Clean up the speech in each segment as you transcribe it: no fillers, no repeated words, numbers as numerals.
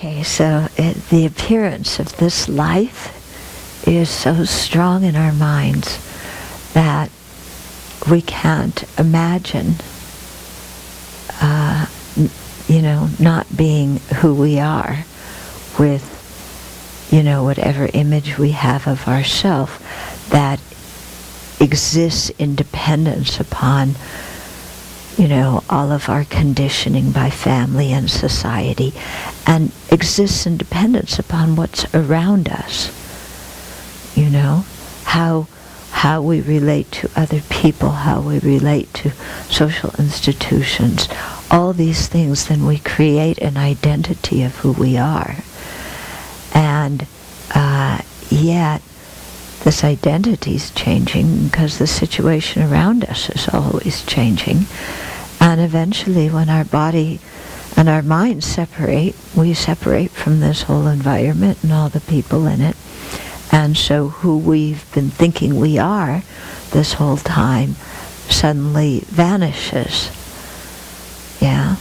Okay, so the appearance of this life is so strong in our minds that we can't imagine, not being who we are with, whatever image we have of ourselves that exists in dependence upon, all of our conditioning by family and society, and exists in dependence upon what's around us. How we relate to other people, how we relate to social institutions, all these things, then we create an identity of who we are. And yet, this identity is changing because the situation around us is always changing. And eventually, when our body and our mind separate, we separate from this whole environment and all the people in it. And so who we've been thinking we are this whole time suddenly vanishes. Yeah?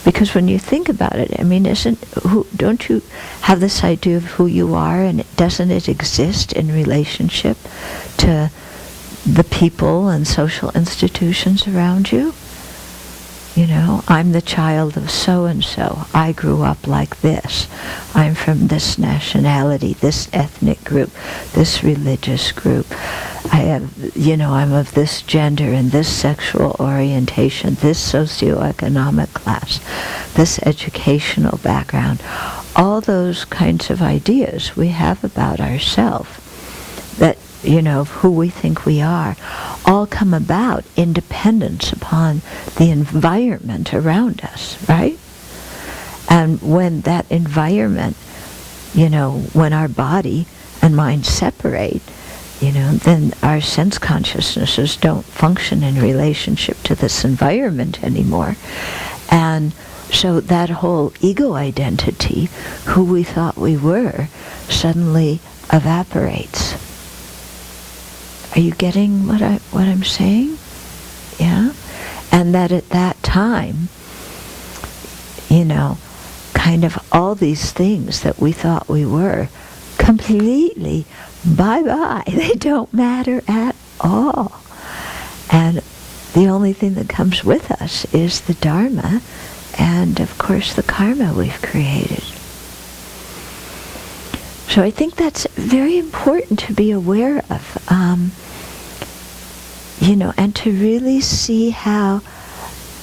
Because when you think about it, don't you have this idea of who you are, and doesn't it exist in relationship to the people and social institutions around you? I'm the child of so-and-so. I grew up like this. I'm from this nationality, this ethnic group, this religious group. I'm of this gender and this sexual orientation, this socioeconomic class, this educational background. All those kinds of ideas we have about ourselves that, of who we think we are, all come about in dependence upon the environment around us, right? And when that environment, when our body and mind separate, then our sense consciousnesses don't function in relationship to this environment anymore. And so that whole ego identity, who we thought we were, suddenly evaporates. Are you getting what I'm saying? Yeah? And that at that time, kind of all these things that we thought we were, completely bye-bye. They don't matter at all. And the only thing that comes with us is the Dharma and, of course, the karma we've created. So I think that's very important to be aware of, and to really see how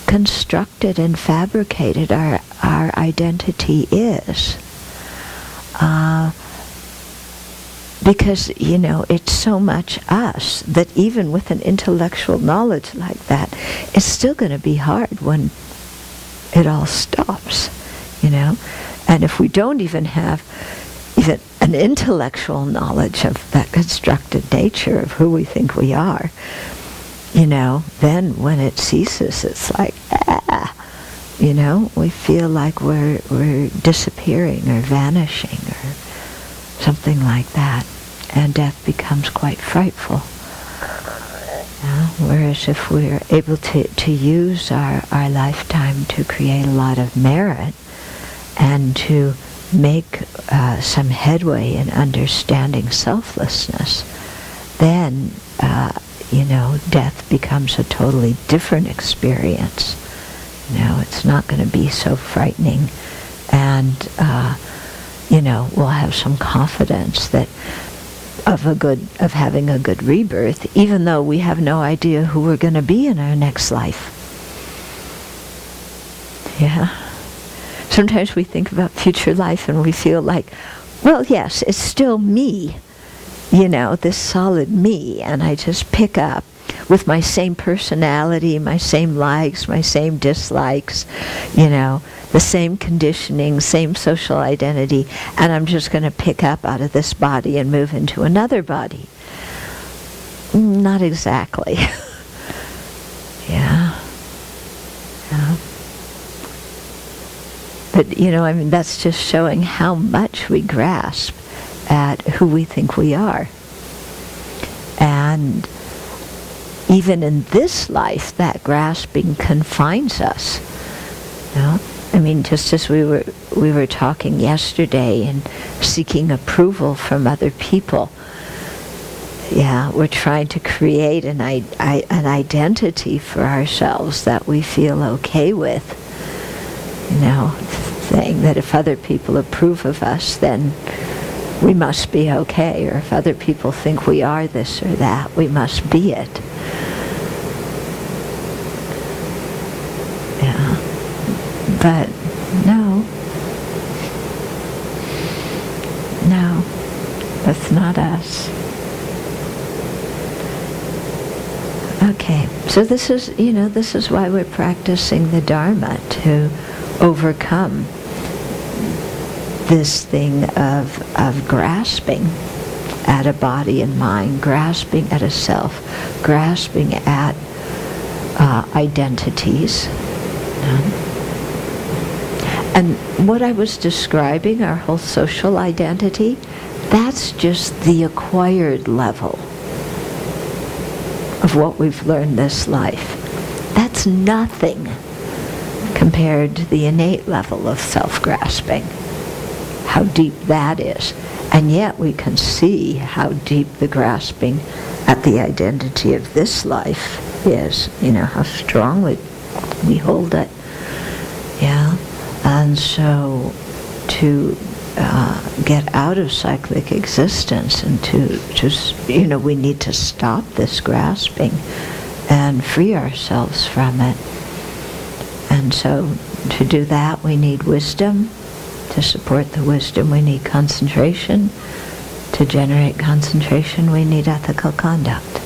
constructed and fabricated our identity is. Because, it's so much us that even with an intellectual knowledge like that, it's still going to be hard when it all stops, And if we don't even have an intellectual knowledge of that constructed nature of who we think we are, then when it ceases, it's like, we feel like we're disappearing or vanishing or something like that. And death becomes quite frightful. Whereas if we're able to use our lifetime to create a lot of merit and to make some headway in understanding selflessness, then, death becomes a totally different experience. It's not going to be so frightening, and, we'll have some confidence that of having a good rebirth, even though we have no idea who we're going to be in our next life. Yeah. Sometimes we think about future life and we feel like, well, yes, it's still me, this solid me, and I just pick up with my same personality, my same likes, my same dislikes, the same conditioning, same social identity, and I'm just going to pick up out of this body and move into another body. Not exactly. Yeah. But, that's just showing how much we grasp at who we think we are. And even in this life, that grasping confines us. I mean, just as we were talking yesterday and seeking approval from other people, yeah, we're trying to create an identity for ourselves that we feel okay with. You know, saying that if other people approve of us, then we must be okay, or if other people think we are this or that, we must be it. Yeah. But no, that's not us. Okay, so this is why we're practicing the Dharma, to overcome this thing of grasping at a body and mind, grasping at a self, grasping at identities. And what I was describing, our whole social identity, that's just the acquired level of what we've learned this life. That's nothing compared to the innate level of self-grasping, how deep that is. And yet we can see how deep the grasping at the identity of this life is, how strongly we hold it. Yeah. And so to get out of cyclic existence and to just, we need to stop this grasping and free ourselves from it. And so to do that, we need wisdom. To support the wisdom, we need concentration. To generate concentration, we need ethical conduct.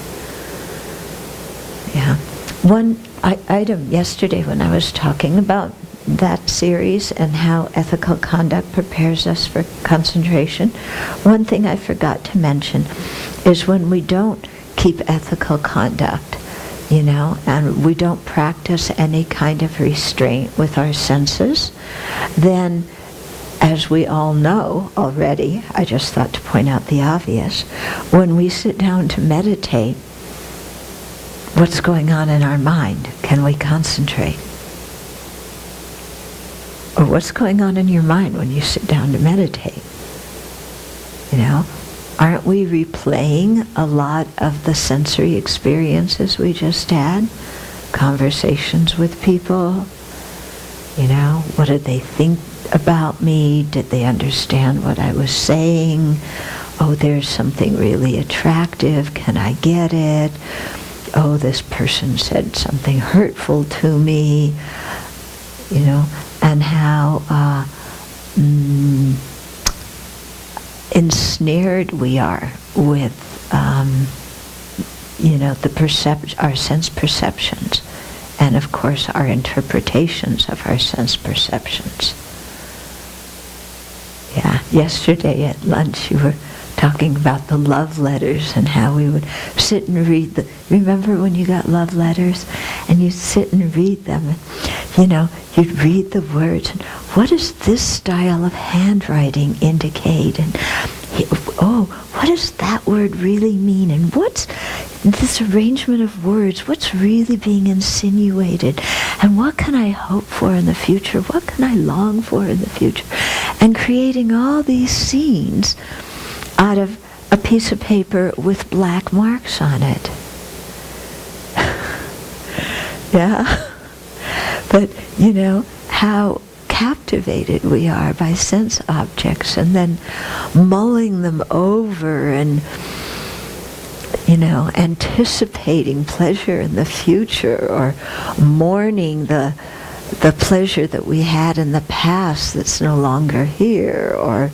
Yeah. One item yesterday when I was talking about that series and how ethical conduct prepares us for concentration, one thing I forgot to mention is when we don't keep ethical conduct, and we don't practice any kind of restraint with our senses, then, as we all know already, I just thought to point out the obvious, when we sit down to meditate, what's going on in our mind? Can we concentrate? Or what's going on in your mind when you sit down to meditate? Aren't we replaying a lot of the sensory experiences we just had? Conversations with people? What did they think about me? Did they understand what I was saying? Oh, there's something really attractive. Can I get it? Oh, this person said something hurtful to me. And how ensnared we are with, our sense perceptions, and of course our interpretations of our sense perceptions. Yeah, yesterday at lunch you were talking about the love letters and how we would sit and read remember when you got love letters and you'd sit and read them and, you'd read the words and what does this style of handwriting indicate, and what does that word really mean, and what's this arrangement of words, what's really being insinuated, and what can I hope for in the future, what can I long for in the future, and creating all these scenes out of a piece of paper with black marks on it. Yeah. But, how captivated we are by sense objects, and then mulling them over and, anticipating pleasure in the future, or mourning the pleasure that we had in the past that's no longer here, or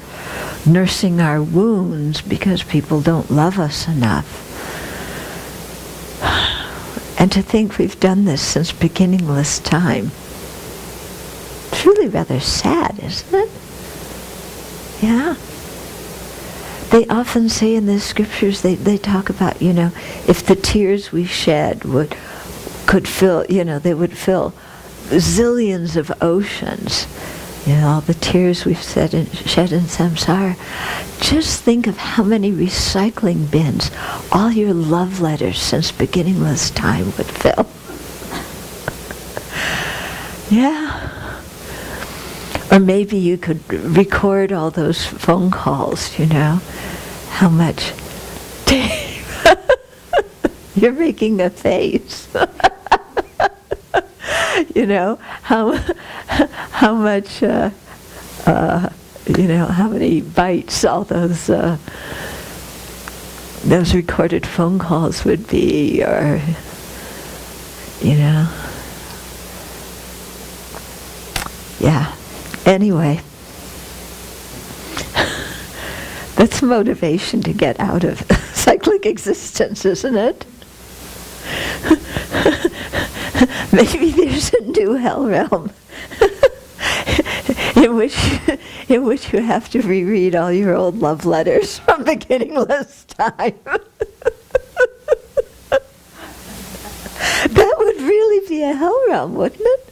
nursing our wounds because people don't love us enough. And to think we've done this since beginningless time. It's really rather sad, isn't it? Yeah. They often say in the scriptures, they talk about, if the tears we shed could fill, they would fill zillions of oceans. All the tears we've shed in samsara. Just think of how many recycling bins all your love letters since beginningless time would fill. Yeah. Or maybe you could record all those phone calls, how much... You're making a face. How much, how many bytes all those recorded phone calls would be, or, yeah. Anyway, that's motivation to get out of cyclic existence, isn't it? Maybe there's a new hell realm in which you have to reread all your old love letters from beginningless time. That would really be a hell realm, wouldn't it?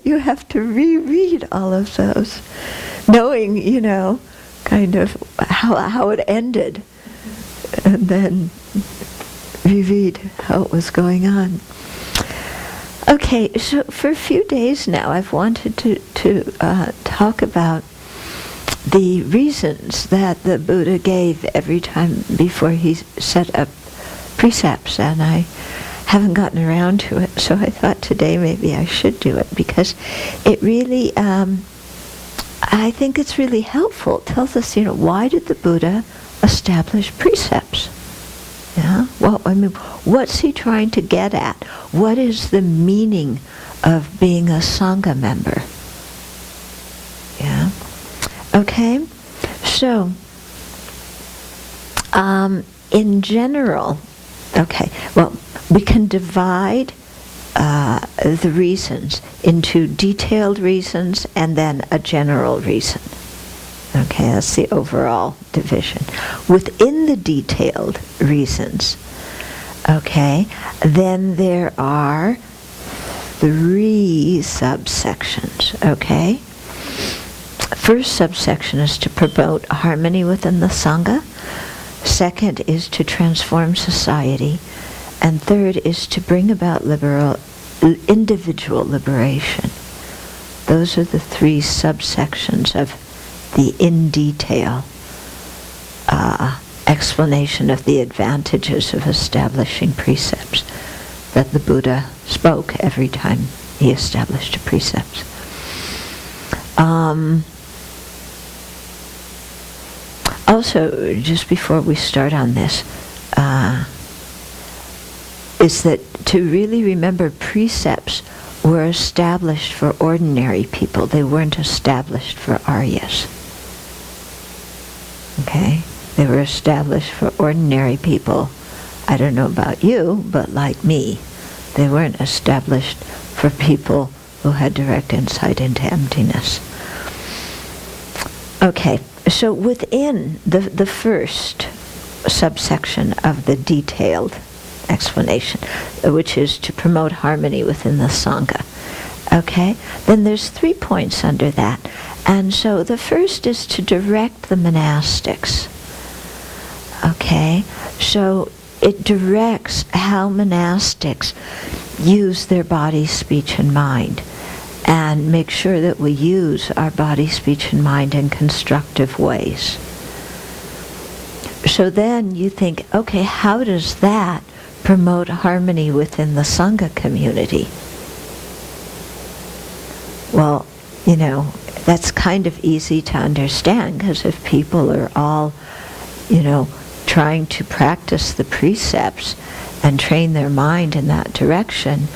You have to reread all of those, knowing, kind of how it ended, and then reread how it was going on. Okay, so for a few days now, I've wanted to talk about the reasons that the Buddha gave every time before he set up precepts, and I haven't gotten around to it, so I thought today maybe I should do it, because it really, I think it's really helpful. It tells us, why did the Buddha establish precepts? Yeah. Well, what's he trying to get at? What is the meaning of being a Sangha member? Yeah. Okay. So, in general, we can divide the reasons into detailed reasons and then a general reason. Okay, that's the overall division. Within the detailed reasons, then there are 3 subsections, First subsection is to promote harmony within the Sangha. Second is to transform society. And third is to bring about individual liberation. Those are the 3 subsections of the in detail explanation of the advantages of establishing precepts that the Buddha spoke every time he established a precept. Also, just before we start on this, is that to really remember precepts were established for ordinary people. They weren't established for Aryas. Okay? They were established for ordinary people. I don't know about you, but like me. They weren't established for people who had direct insight into emptiness. Okay, so within the first subsection of the detailed explanation, which is to promote harmony within the Sangha. Okay? Then there's 3 points under that. And so the first is to direct the monastics. Okay? So it directs how monastics use their body, speech, and mind, and make sure that we use our body, speech, and mind in constructive ways. So then you think, okay, how does that promote harmony within the Sangha community? Well, that's kind of easy to understand, because if people are all, trying to practice the precepts and train their mind in that direction,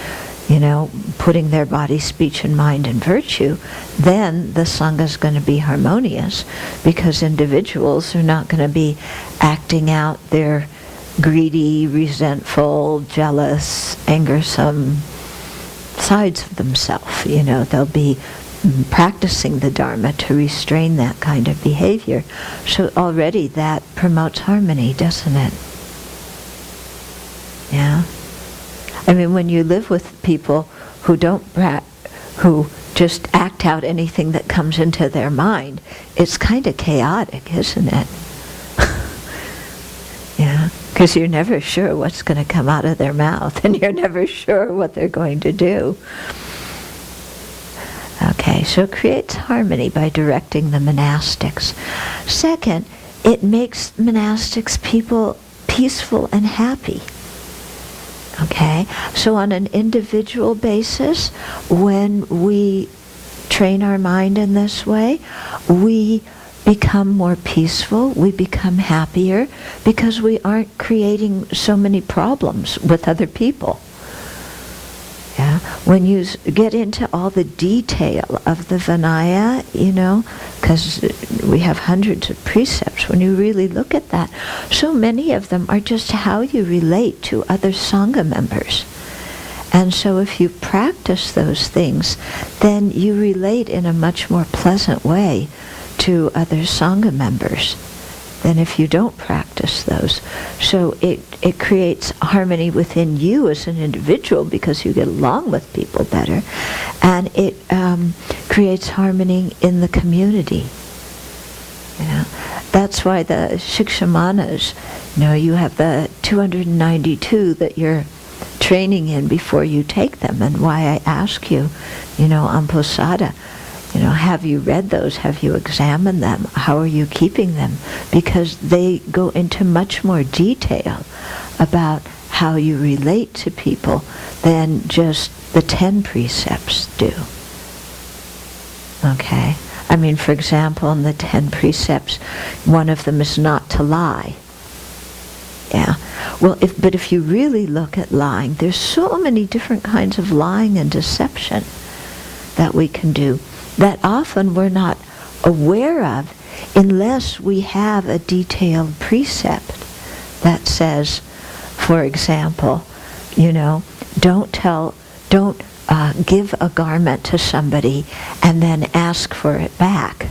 putting their body, speech, and mind in virtue, then the Sangha is going to be harmonious, because individuals are not going to be acting out their greedy, resentful, jealous, angersome sides of themselves. They'll be practicing the Dharma to restrain that kind of behavior. So already that promotes harmony, doesn't it? Yeah. When you live with people who who just act out anything that comes into their mind, it's kind of chaotic, isn't it? Yeah. Because you're never sure what's going to come out of their mouth, and you're never sure what they're going to do. Okay. Okay, so it creates harmony by directing the monastics. Second, it makes monastics people peaceful and happy. Okay, so on an individual basis, when we train our mind in this way, we become more peaceful, we become happier, because we aren't creating so many problems with other people. Yeah, when you get into all the detail of the Vinaya, because we have hundreds of precepts, when you really look at that, so many of them are just how you relate to other Sangha members. And so if you practice those things, then you relate in a much more pleasant way to other Sangha members than if you don't practice those. So it creates harmony within you as an individual because you get along with people better, and it creates harmony in the community. That's why the Shikshamanas, you have the 292 that you're training in before you take them, and why I ask you, on Posada, have you read those? Have you examined them? How are you keeping them? Because they go into much more detail about how you relate to people than just the 10 precepts do. Okay? I mean, for example, in the 10 precepts, one of them is not to lie. Yeah. Well, if you really look at lying, there's so many different kinds of lying and deception that we can do that often we're not aware of unless we have a detailed precept that says, for example, don't give a garment to somebody and then ask for it back,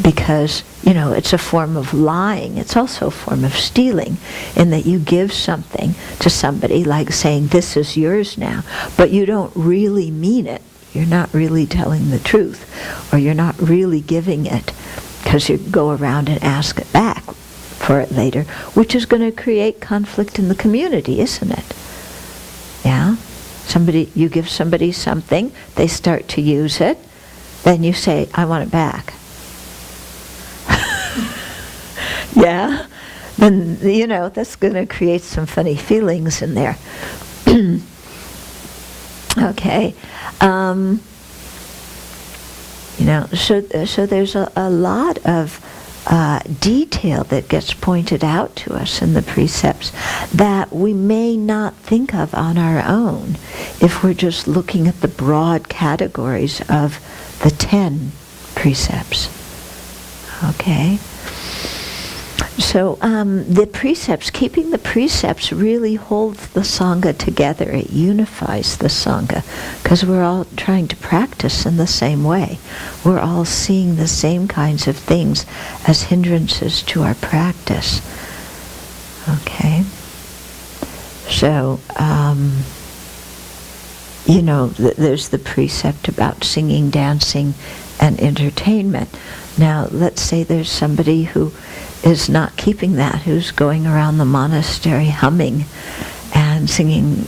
because it's a form of lying. It's also a form of stealing, in that you give something to somebody, like saying, this is yours now, but you don't really mean it. You're not really telling the truth, or you're not really giving it, because you go around and ask it back for it later, which is going to create conflict in the community, isn't it? Yeah? You give somebody something, they start to use it, then you say, I want it back. Yeah? Then, that's going to create some funny feelings in there. Okay. So there's a lot of detail that gets pointed out to us in the precepts that we may not think of on our own if we're just looking at the broad categories of the 10 precepts. Okay? So the precepts, keeping the precepts really holds the Sangha together. It unifies the Sangha, because we're all trying to practice in the same way. We're all seeing the same kinds of things as hindrances to our practice. Okay? So, there's the precept about singing, dancing, and entertainment. Now, let's say there's somebody who is not keeping that, who's going around the monastery humming and singing,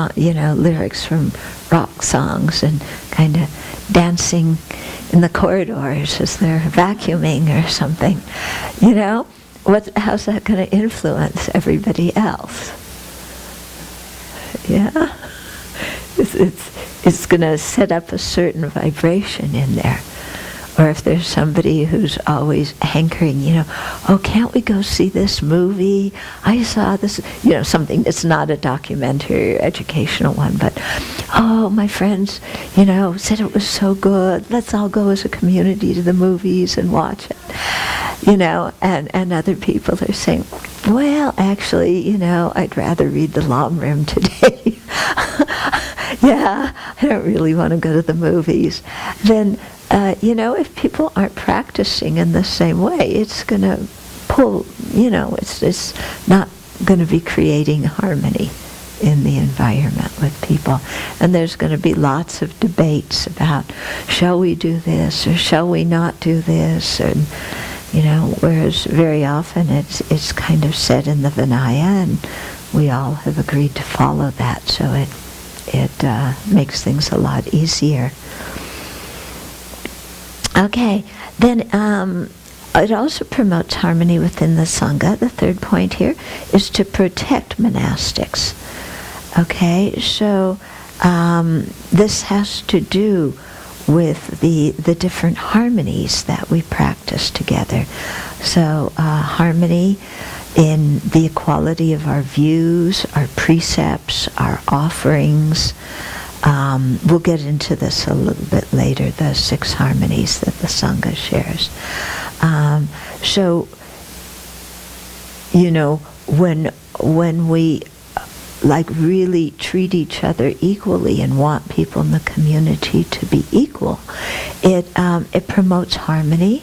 lyrics from rock songs and kind of dancing in the corridors as they're vacuuming or something. How's that going to influence everybody else? Yeah? It's going to set up a certain vibration in there. Or if there's somebody who's always hankering, oh, can't we go see this movie? I saw this, something that's not a documentary or educational one, but, oh, my friends, said it was so good. Let's all go as a community to the movies and watch it. And other people are saying, well, actually, I'd rather read the Lam today. Yeah, I don't really want to go to the movies. Then, if people aren't practicing in the same way, it's going to pull, it's not going to be creating harmony in the environment with people. And there's going to be lots of debates about, shall we do this or shall we not do this? And, whereas very often it's kind of said in the Vinaya, and we all have agreed to follow that, so it makes things a lot easier. Okay, then it also promotes harmony within the Sangha. The third point here is to protect monastics. Okay, so this has to do with the different harmonies that we practice together. So harmony in the equality of our views, our precepts, our offerings. We'll get into this a little bit later, the 6 harmonies that the Sangha shares. So, when we really treat each other equally and want people in the community to be equal, it promotes harmony,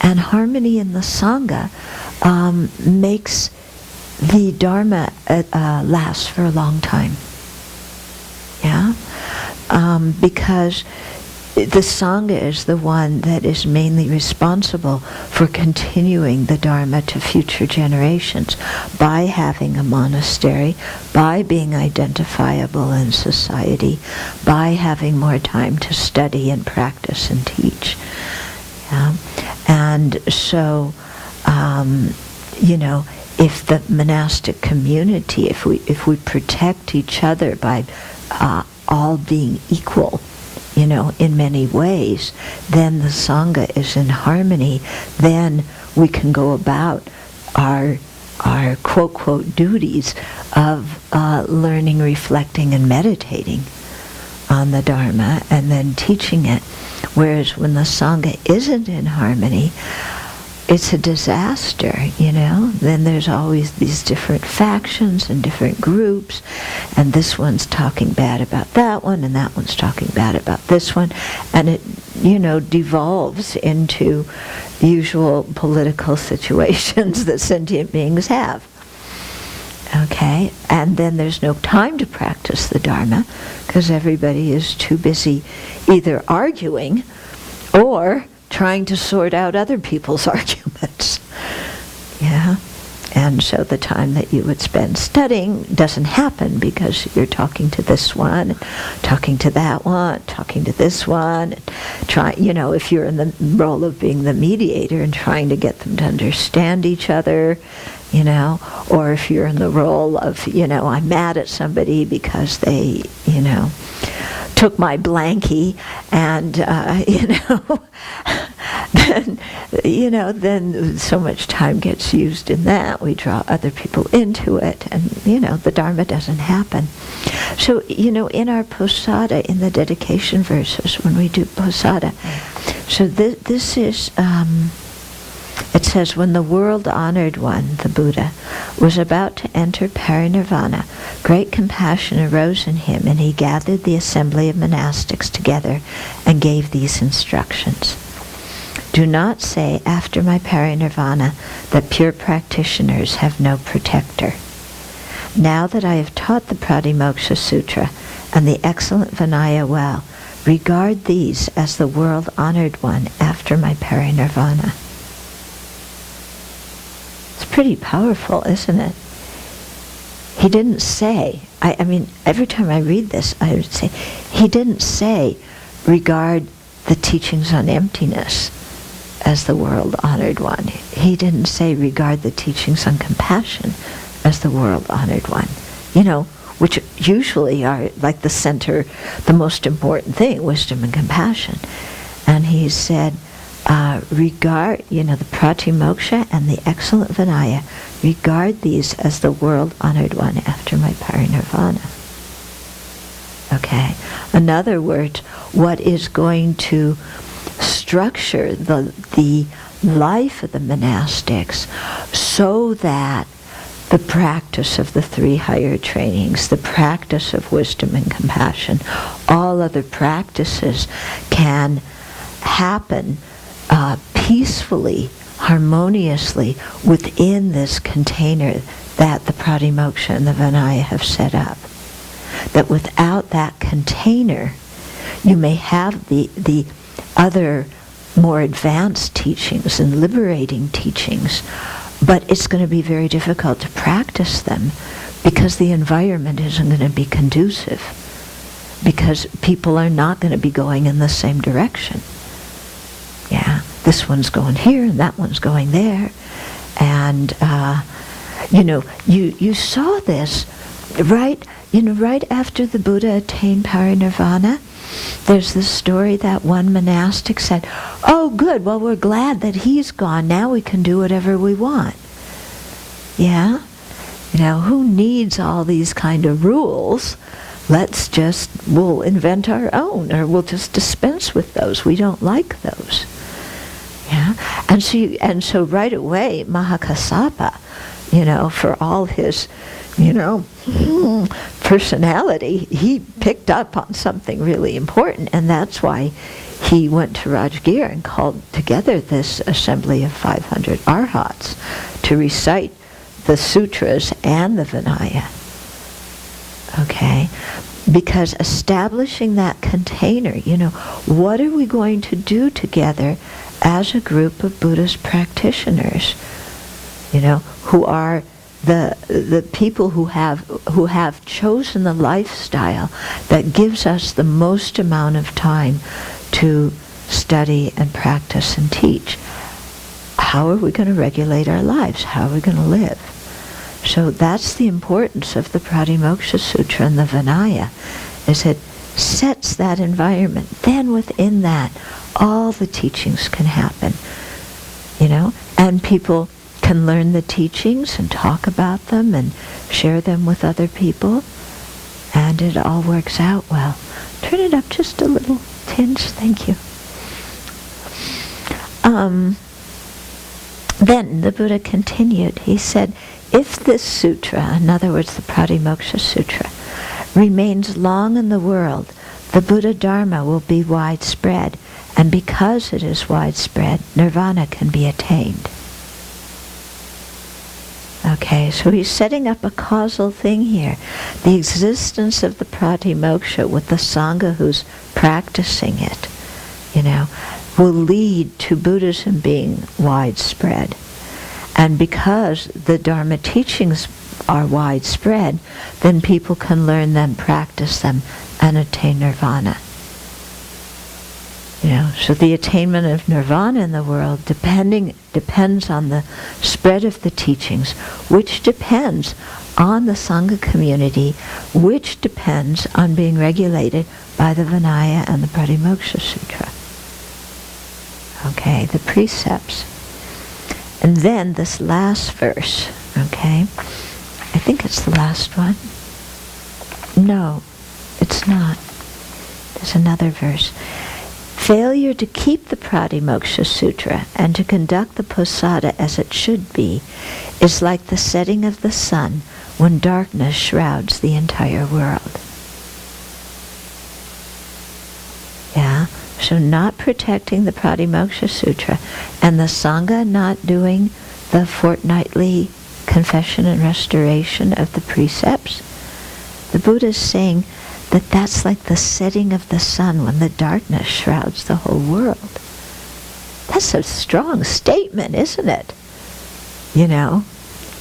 and harmony in the Sangha makes the Dharma last for a long time. Yeah? Because the Sangha is the one that is mainly responsible for continuing the Dharma to future generations by having a monastery, by being identifiable in society, by having more time to study and practice and teach. Yeah? And so, if the monastic community, if we protect each other by all being equal, in many ways, then the Sangha is in harmony. Then we can go about our quote, quote, duties of learning, reflecting, and meditating on the Dharma, and then teaching it. Whereas when the Sangha isn't in harmony, it's a disaster, Then there's always these different factions and different groups, and this one's talking bad about that one, and that one's talking bad about this one, and it, devolves into usual political situations that sentient beings have. Okay, and then there's no time to practice the Dharma, because everybody is too busy either arguing or trying to sort out other people's arguments. Yeah? And so the time that you would spend studying doesn't happen because you're talking to this one, talking to that one, talking to this one, if you're in the role of being the mediator and trying to get them to understand each other, or if you're in the role of, I'm mad at somebody because they, took my blankie, and then so much time gets used in that. We draw other people into it, and the Dharma doesn't happen. So in our posada, in the dedication verses, when we do posada, so this is. It says, when the world-honored one, the Buddha, was about to enter parinirvana, great compassion arose in him, and he gathered the assembly of monastics together and gave these instructions. Do not say after my parinirvana that pure practitioners have no protector. Now that I have taught the Pratimoksha Sutra and the excellent Vinaya well, regard these as the world-honored one after my parinirvana. Pretty powerful, isn't it? He didn't say, I mean, every time I read this, I would say, he didn't say, regard the teachings on emptiness as the world-honored one. He didn't say, regard the teachings on compassion as the world-honored one. Which usually are like the center, the most important thing, wisdom and compassion. And he said, regard, the Pratimoksha and the excellent Vinaya, regard these as the world-honored one after my parinirvana. Okay? In other words, what is going to structure the life of the monastics so that the practice of the 3 higher trainings, the practice of wisdom and compassion, all other practices can happen peacefully, harmoniously within this container that the Pratimoksha and the Vinaya have set up. That without that container, you may have the other more advanced teachings and liberating teachings, but it's going to be very difficult to practice them because the environment isn't going to be conducive, because people are not going to be going in the same direction. this one's going here and that one's going there. And, you saw this right after the Buddha attained parinirvana. There's this story that one monastic said, "Oh, good, well, we're glad that he's gone. Now we can do whatever we want." Yeah? Who needs all these kind of rules? We'll invent our own, or we'll just dispense with those. We don't like those. Yeah? And so right away, Mahakassapa, for all his, personality, he picked up on something really important, and that's why he went to Rajgir and called together this assembly of 500 arhats to recite the sutras and the Vinaya. Okay? Because establishing that container, what are we going to do together as a group of Buddhist practitioners, who are the people who have chosen the lifestyle that gives us the most amount of time to study and practice and teach. How are we going to regulate our lives? How are we going to live? So that's the importance of the Pratimoksha Sutra and the Vinaya, is it sets that environment. Then within that, all the teachings can happen, and people can learn the teachings and talk about them and share them with other people, and it all works out well. Turn it up just a little tinge, thank you. Then the Buddha continued. He said, if this sutra, in other words the Pratimoksha Sutra, remains long in the world, the Buddha Dharma will be widespread, and because it is widespread, nirvana can be attained. Okay, so he's setting up a causal thing here. The existence of the Pratimoksha with the Sangha who's practicing it, will lead to Buddhism being widespread. And because the Dharma teachings are widespread, then people can learn them, practice them, and attain nirvana. So the attainment of nirvana in the world depends on the spread of the teachings, which depends on the Sangha community, which depends on being regulated by the Vinaya and the Pratimoksha Sutra. Okay, the precepts. And then this last verse, okay? I think it's the last one. No, it's not. There's another verse. Failure to keep the Pratimoksha Sutra and to conduct the posada as it should be is like the setting of the sun when darkness shrouds the entire world. Yeah? So not protecting the Pratimoksha Sutra and the Sangha not doing the fortnightly confession and restoration of the precepts, the Buddha is saying that that's like the setting of the sun when the darkness shrouds the whole world. That's a strong statement, isn't it?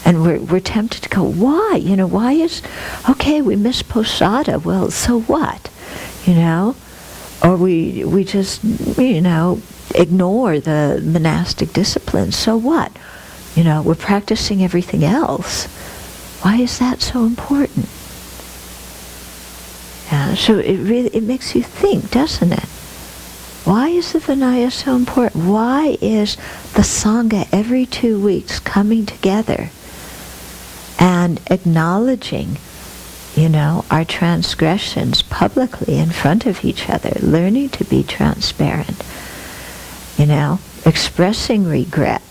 And we're tempted to go, why? Why is, okay, we miss posada, well, so what? Or we just, ignore the monastic discipline, so what? We're practicing everything else. Why is that so important? Yeah, so it makes you think, doesn't it? Why is the Vinaya so important? Why is the Sangha every 2 weeks coming together and acknowledging, our transgressions publicly in front of each other, learning to be transparent, expressing regret,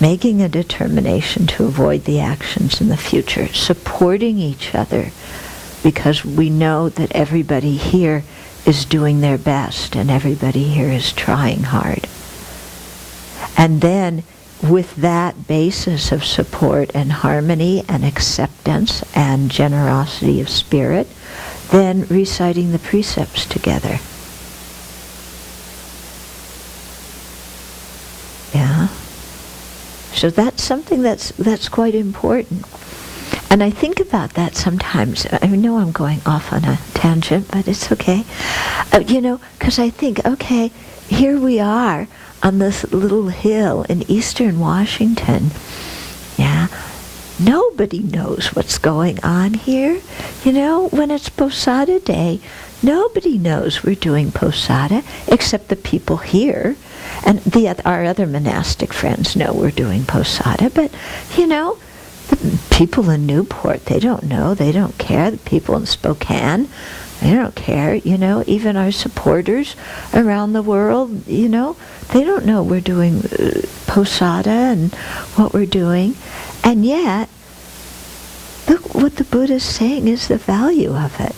making a determination to avoid the actions in the future, supporting each other, because we know that everybody here is doing their best and everybody here is trying hard. And then with that basis of support and harmony and acceptance and generosity of spirit, then reciting the precepts together. Yeah? So that's something that's quite important. And I think about that sometimes. I know I'm going off on a tangent, but it's okay. Because I think, okay, here we are on this little hill in eastern Washington. Yeah. Nobody knows what's going on here. You know, when it's Posada Day, nobody knows we're doing Posada except the people here. And our other monastic friends know we're doing Posada. But, you know, the people in Newport, they don't know. They don't care. The people in Spokane, they don't care. You know, even our supporters around the world, you know, they don't know we're doing Posada and what we're doing. And yet, look what the Buddha's saying is the value of it.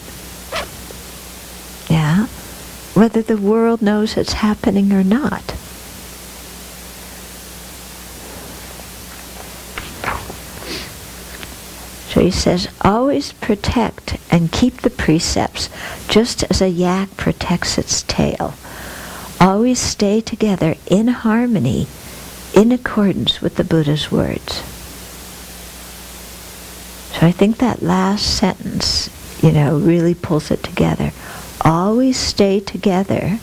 Yeah? Whether the world knows it's happening or not. So he says, always protect and keep the precepts, just as a yak protects its tail. Always stay together in harmony, in accordance with the Buddha's words. So I think that last sentence, you know, really pulls it together. Always stay together.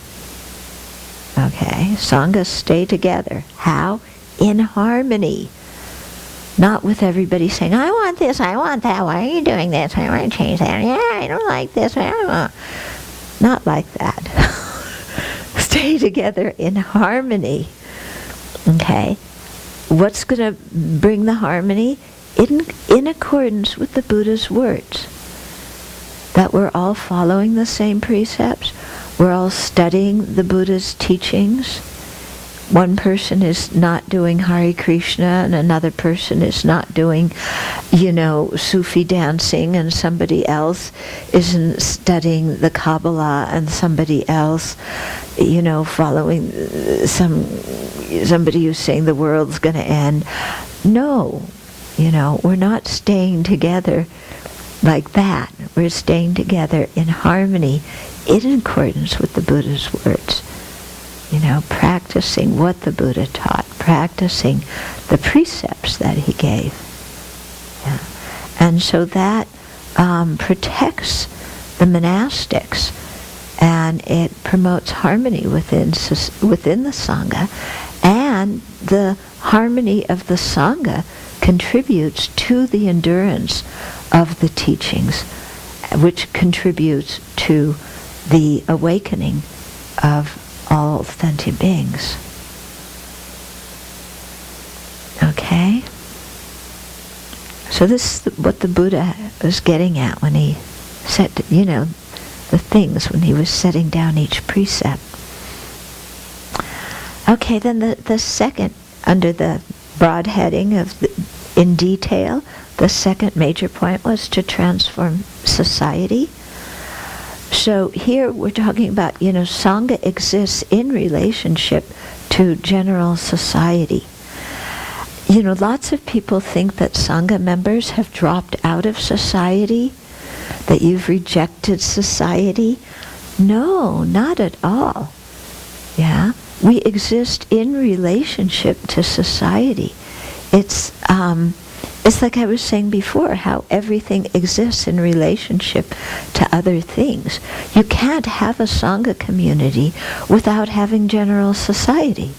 Okay, Sangha, stay together. How? In harmony. Not with everybody saying, I want this, I want that, why are you doing this, I want to change that, yeah, I don't like this, I don't want. Not like that. Stay together in harmony. Okay? What's going to bring the harmony? In accordance with the Buddha's words. That we're all following the same precepts, we're all studying the Buddha's teachings. One person is not doing Hare Krishna and another person is not doing, you know, Sufi dancing, and somebody else isn't studying the Kabbalah, and somebody else, you know, following somebody who's saying the world's going to end. No, you know, we're not staying together like that. We're staying together in harmony, in accordance with the Buddha's words. You know, practicing what the Buddha taught, practicing the precepts that he gave. Yeah. And so that protects the monastics, and it promotes harmony within the Sangha, and the harmony of the Sangha contributes to the endurance of the teachings, which contributes to the awakening of all sentient beings. Okay? So this is what the Buddha was getting at when he set, you know, the things, when he was setting down each precept. Okay, then the second, under the broad heading of in detail, the second major point was to transform society. So here we're talking about, you know, Sangha exists in relationship to general society. You know, lots of people think that Sangha members have dropped out of society, that you've rejected society. No, not at all. Yeah? We exist in relationship to society. It's like I was saying before, how everything exists in relationship to other things. You can't have a Sangha community without having general society.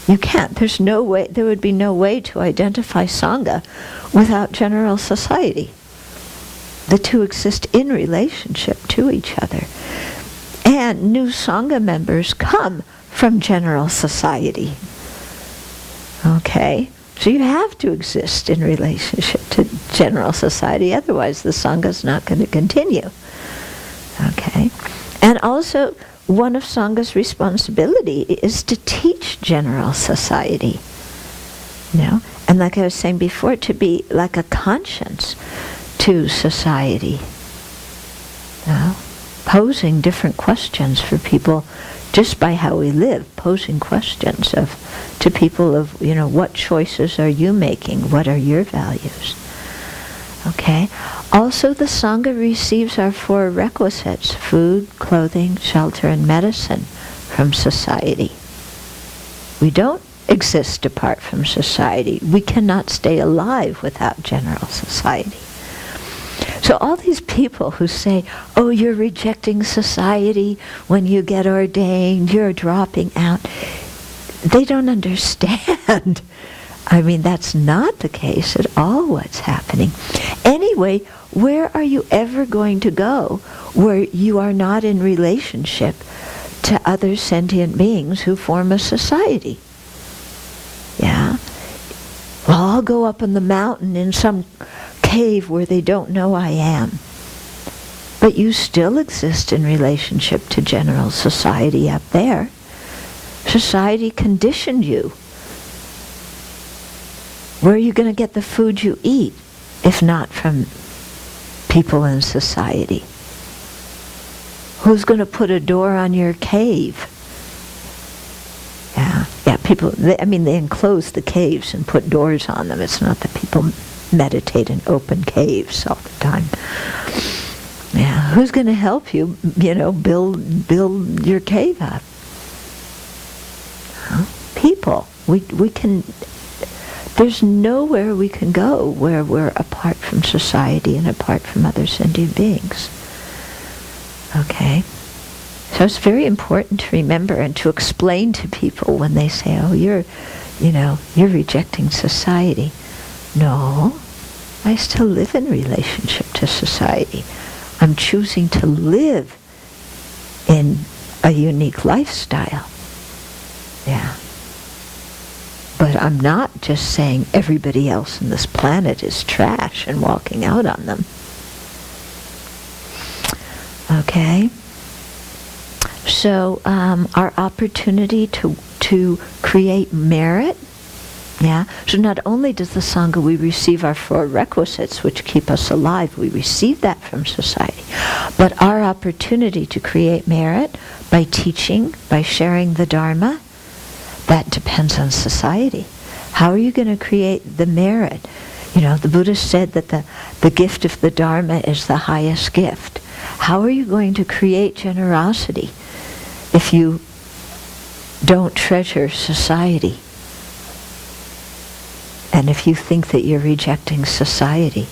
You can't. There's no way, there would be no way to identify Sangha without general society. The two exist in relationship to each other. And new Sangha members come from general society. Okay? So you have to exist in relationship to general society, otherwise the Sangha is not going to continue. Okay? And also, one of Sangha's responsibility is to teach general society. You know? And like I was saying before, to be like a conscience to society. You know? Posing different questions for people just by how we live, posing questions to people of, you know, what choices are you making? What are your values? Okay? Also, the Sangha receives our four requisites: food, clothing, shelter, and medicine from society. We don't exist apart from society. We cannot stay alive without general society. So all these people who say, oh, you're rejecting society when you get ordained, you're dropping out, they don't understand. I mean, that's not the case at all what's happening. Anyway, where are you ever going to go where you are not in relationship to other sentient beings who form a society? Yeah. Well, I'll go up on the mountain in some cave where they don't know I am. But you still exist in relationship to general society up there. Society conditioned you. Where are you going to get the food you eat if not from people in society? Who's going to put a door on your cave? Yeah, people, they enclose the caves and put doors on them. It's not that people meditate in open caves all the time. Yeah, who's going to help you, build your cave up? People. We can, there's nowhere we can go where we're apart from society and apart from other sentient beings. Okay? So it's very important to remember and to explain to people when they say, oh, you're rejecting society. No, I still live in relationship to society. I'm choosing to live in a unique lifestyle. Yeah. But I'm not just saying everybody else on this planet is trash and walking out on them. Okay? So our opportunity to create merit, yeah. So not only does the Sangha, we receive our 4 requisites which keep us alive, we receive that from society, but our opportunity to create merit by teaching, by sharing the Dharma, that depends on society. How are you going to create the merit? The Buddha said that the gift of the Dharma is the highest gift. How are you going to create generosity if you don't treasure society? And if you think that you're rejecting society,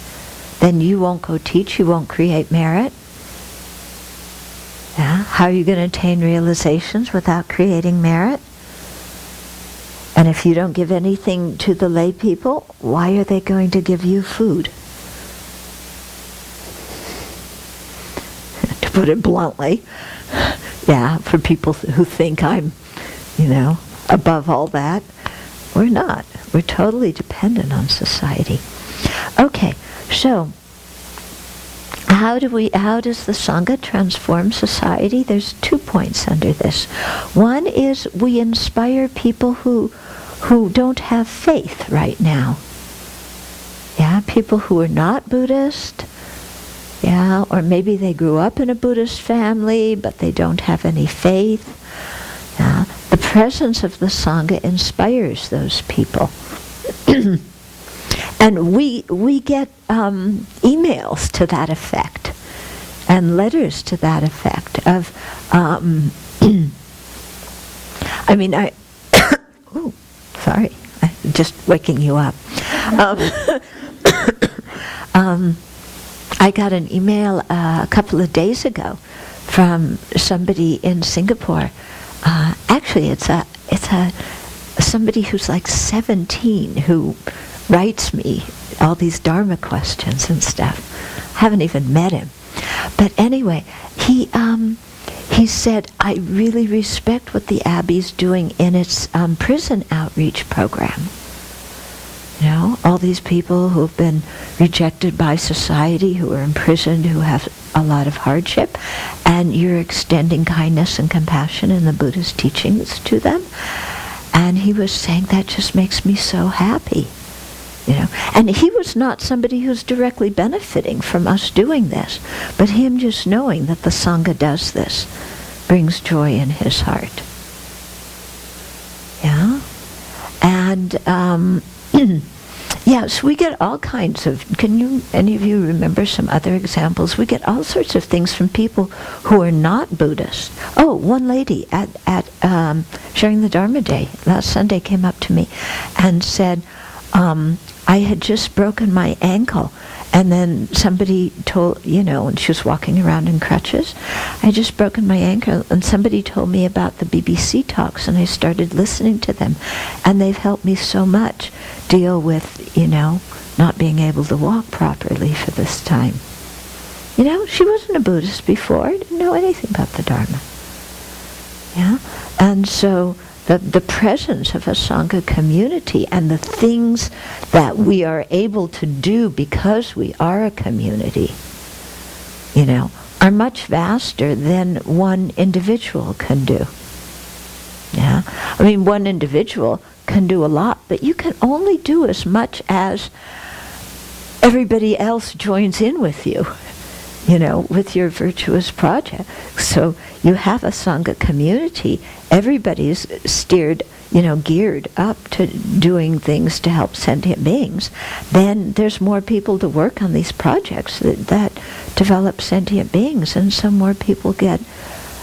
then you won't go teach, you won't create merit. Yeah? How are you going to attain realizations without creating merit? And if you don't give anything to the lay people, why are they going to give you food? To put it bluntly, yeah, for people who think I'm, above all that, we're not. We're totally dependent on society. Okay, so how does the Sangha transform society? There's 2 points under this. One is we inspire people who don't have faith right now. Yeah, people who are not Buddhist. Yeah, or maybe they grew up in a Buddhist family, but they don't have any faith. Yeah, the presence of the Sangha inspires those people. And we get emails to that effect and letters to that effect of ooh, sorry, I'm just waking you up. I got an email a couple of days ago from somebody in Singapore. Actually, it's somebody who's like 17 who writes me all these Dharma questions and stuff. Haven't even met him. But anyway, he said, I really respect what the Abbey's doing in its prison outreach program. All these people who have been rejected by society, who are imprisoned, who have a lot of hardship, and you're extending kindness and compassion in the Buddha's teachings to them. And he was saying, that just makes me so happy. And he was not somebody who's directly benefiting from us doing this, but him just knowing that the Sangha does this brings joy in his heart. Yeah? And yes, we get all kinds of, any of you remember some other examples? We get all sorts of things from people who are not Buddhist. Oh, one lady at Sharing the Dharma Day last Sunday came up to me and said, I had just broken my ankle And then somebody told, when she was walking around in crutches, I just broken my ankle, and somebody told me about the BBC talks, and I started listening to them. And they've helped me so much deal with, not being able to walk properly for this time. She wasn't a Buddhist before, didn't know anything about the Dharma. Yeah? And so the presence of a Sangha community and the things that we are able to do because we are a community, are much vaster than one individual can do. Yeah? I mean, one individual can do a lot, but you can only do as much as everybody else joins in with you, with your virtuous project. So you have a Sangha community, everybody's steered, geared up to doing things to help sentient beings. Then there's more people to work on these projects that develop sentient beings, and some more people get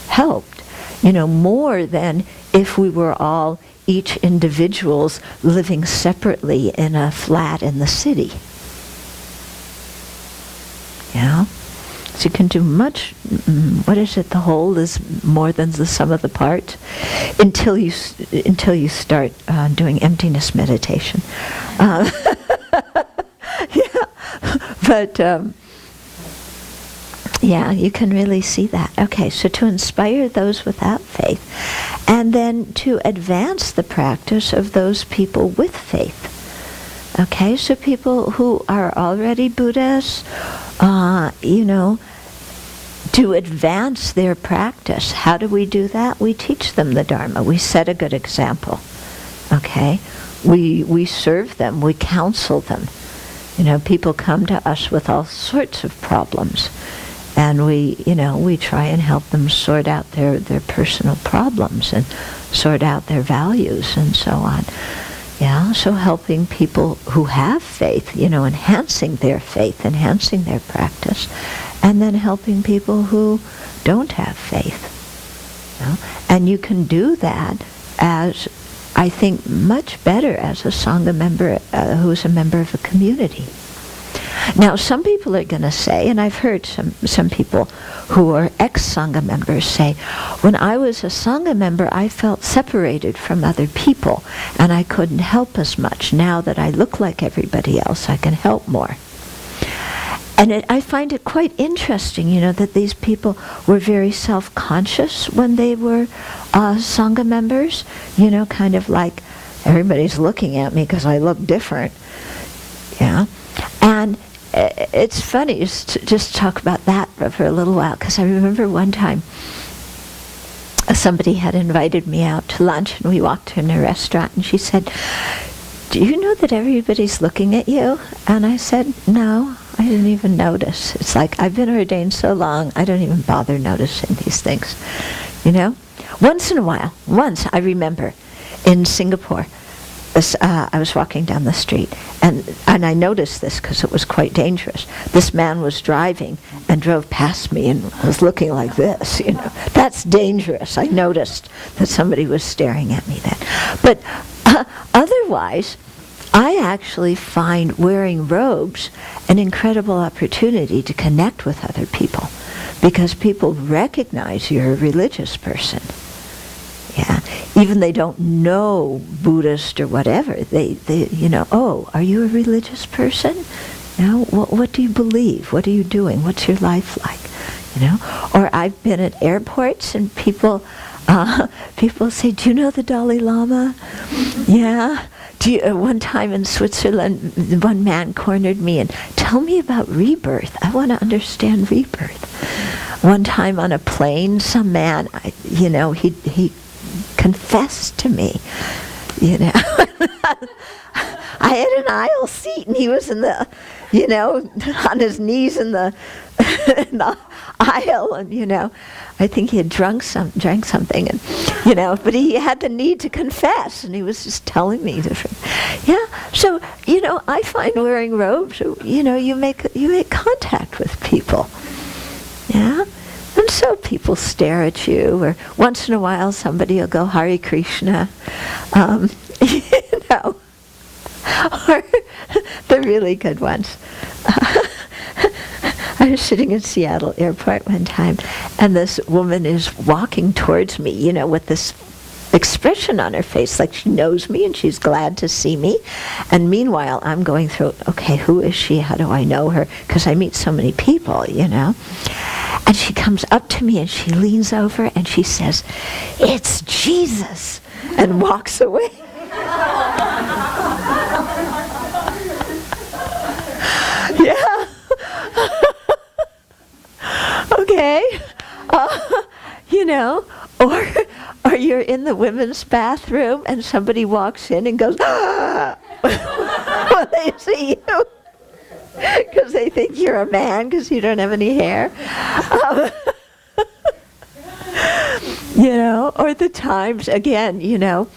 helped, more than if we were all each individuals living separately in a flat in the city. Yeah? So you can do much, the whole is more than the sum of the parts, until you start doing emptiness meditation. You can really see that. Okay, so to inspire those without faith, and then to advance the practice of those people with faith. Okay, so people who are already Buddhists, to advance their practice. How do we do that? We teach them the Dharma. We set a good example. Okay? We serve them. We counsel them. People come to us with all sorts of problems. And we try and help them sort out their personal problems and sort out their values and so on. Yeah, so helping people who have faith, enhancing their faith, enhancing their practice, and then helping people who don't have faith. And you can do that as, I think, much better as a Sangha member who's a member of a community. Now, some people are going to say, and I've heard some people who are ex-Sangha members say, when I was a Sangha member, I felt separated from other people, and I couldn't help as much. Now that I look like everybody else, I can help more. And I find it quite interesting, that these people were very self-conscious when they were Sangha members, kind of like, everybody's looking at me because I look different. Yeah. And it's funny just talk about that for a little while, because I remember one time somebody had invited me out to lunch, and we walked in a restaurant, and she said, "Do you know that everybody's looking at you?" And I said, "No, I didn't even notice." It's like, I've been ordained so long, I don't even bother noticing these things. Once in a while, once I remember in Singapore, I was walking down the street, and I noticed this because it was quite dangerous. This man was driving and drove past me and was looking like this, That's dangerous. I noticed that somebody was staring at me then. But otherwise, I actually find wearing robes an incredible opportunity to connect with other people, because people recognize you're a religious person. Yeah, even they don't know Buddhist or whatever. They oh, are you a religious person? What do you believe? What are you doing? What's your life like? Or I've been at airports and people say, "Do you know the Dalai Lama?" Yeah. One time in Switzerland, one man cornered me and, "Tell me about rebirth. I want to understand rebirth." One time on a plane, some man, he confessed to me, I had an aisle seat, and he was in the, on his knees in the, in the aisle, and I think he had drank something, and but he had the need to confess, and he was just telling me different. Yeah, so I find wearing robes, you make contact with people. Yeah. And so people stare at you, or once in a while somebody will go, "Hare Krishna," or the really good ones. I was sitting in Seattle airport one time, and this woman is walking towards me, you know, with this expression on her face, like she knows me and she's glad to see me. And meanwhile, I'm going through, okay, who is she? How do I know her? Because I meet so many people, you know. And she comes up to me and she leans over and she says, "It's Jesus," and walks away. Yeah. Okay. You know, or you're in the women's bathroom and somebody walks in and goes, "Ah!" when they see you, because they think you're a man because you don't have any hair. You know, or the times, again, you know,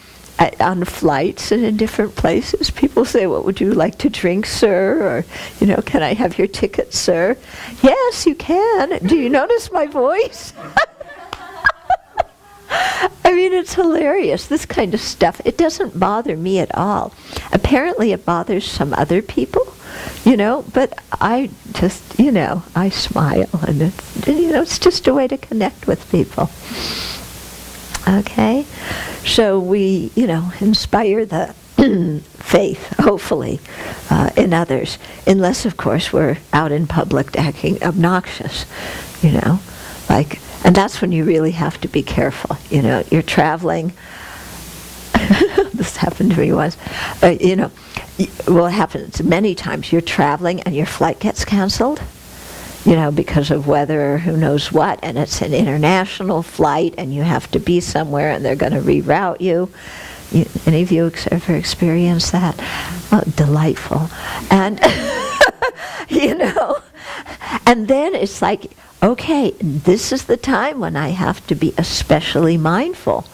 on flights and in different places, people say, "What would you like to drink, sir?" Or, you know, "Can I have your ticket, sir?" "Yes, you can. Do you notice my voice?" I mean, it's hilarious, this kind of stuff. It doesn't bother me at all. Apparently it bothers some other people, you know, but I just, you know, I smile, and it's, you know, it's just a way to connect with people. Okay? So we, you know, inspire the faith, hopefully, in others, unless, of course, we're out in public acting obnoxious, you know, like. And that's when you really have to be careful. You know, you're traveling. This happened to me once. You know, well, it happens many times. You're traveling and your flight gets canceled, you know, because of weather or who knows what, and it's an international flight and you have to be somewhere and they're going to reroute you. Any of you ever experienced that? Oh, delightful. And, you know, and then it's like, okay, this is the time when I have to be especially mindful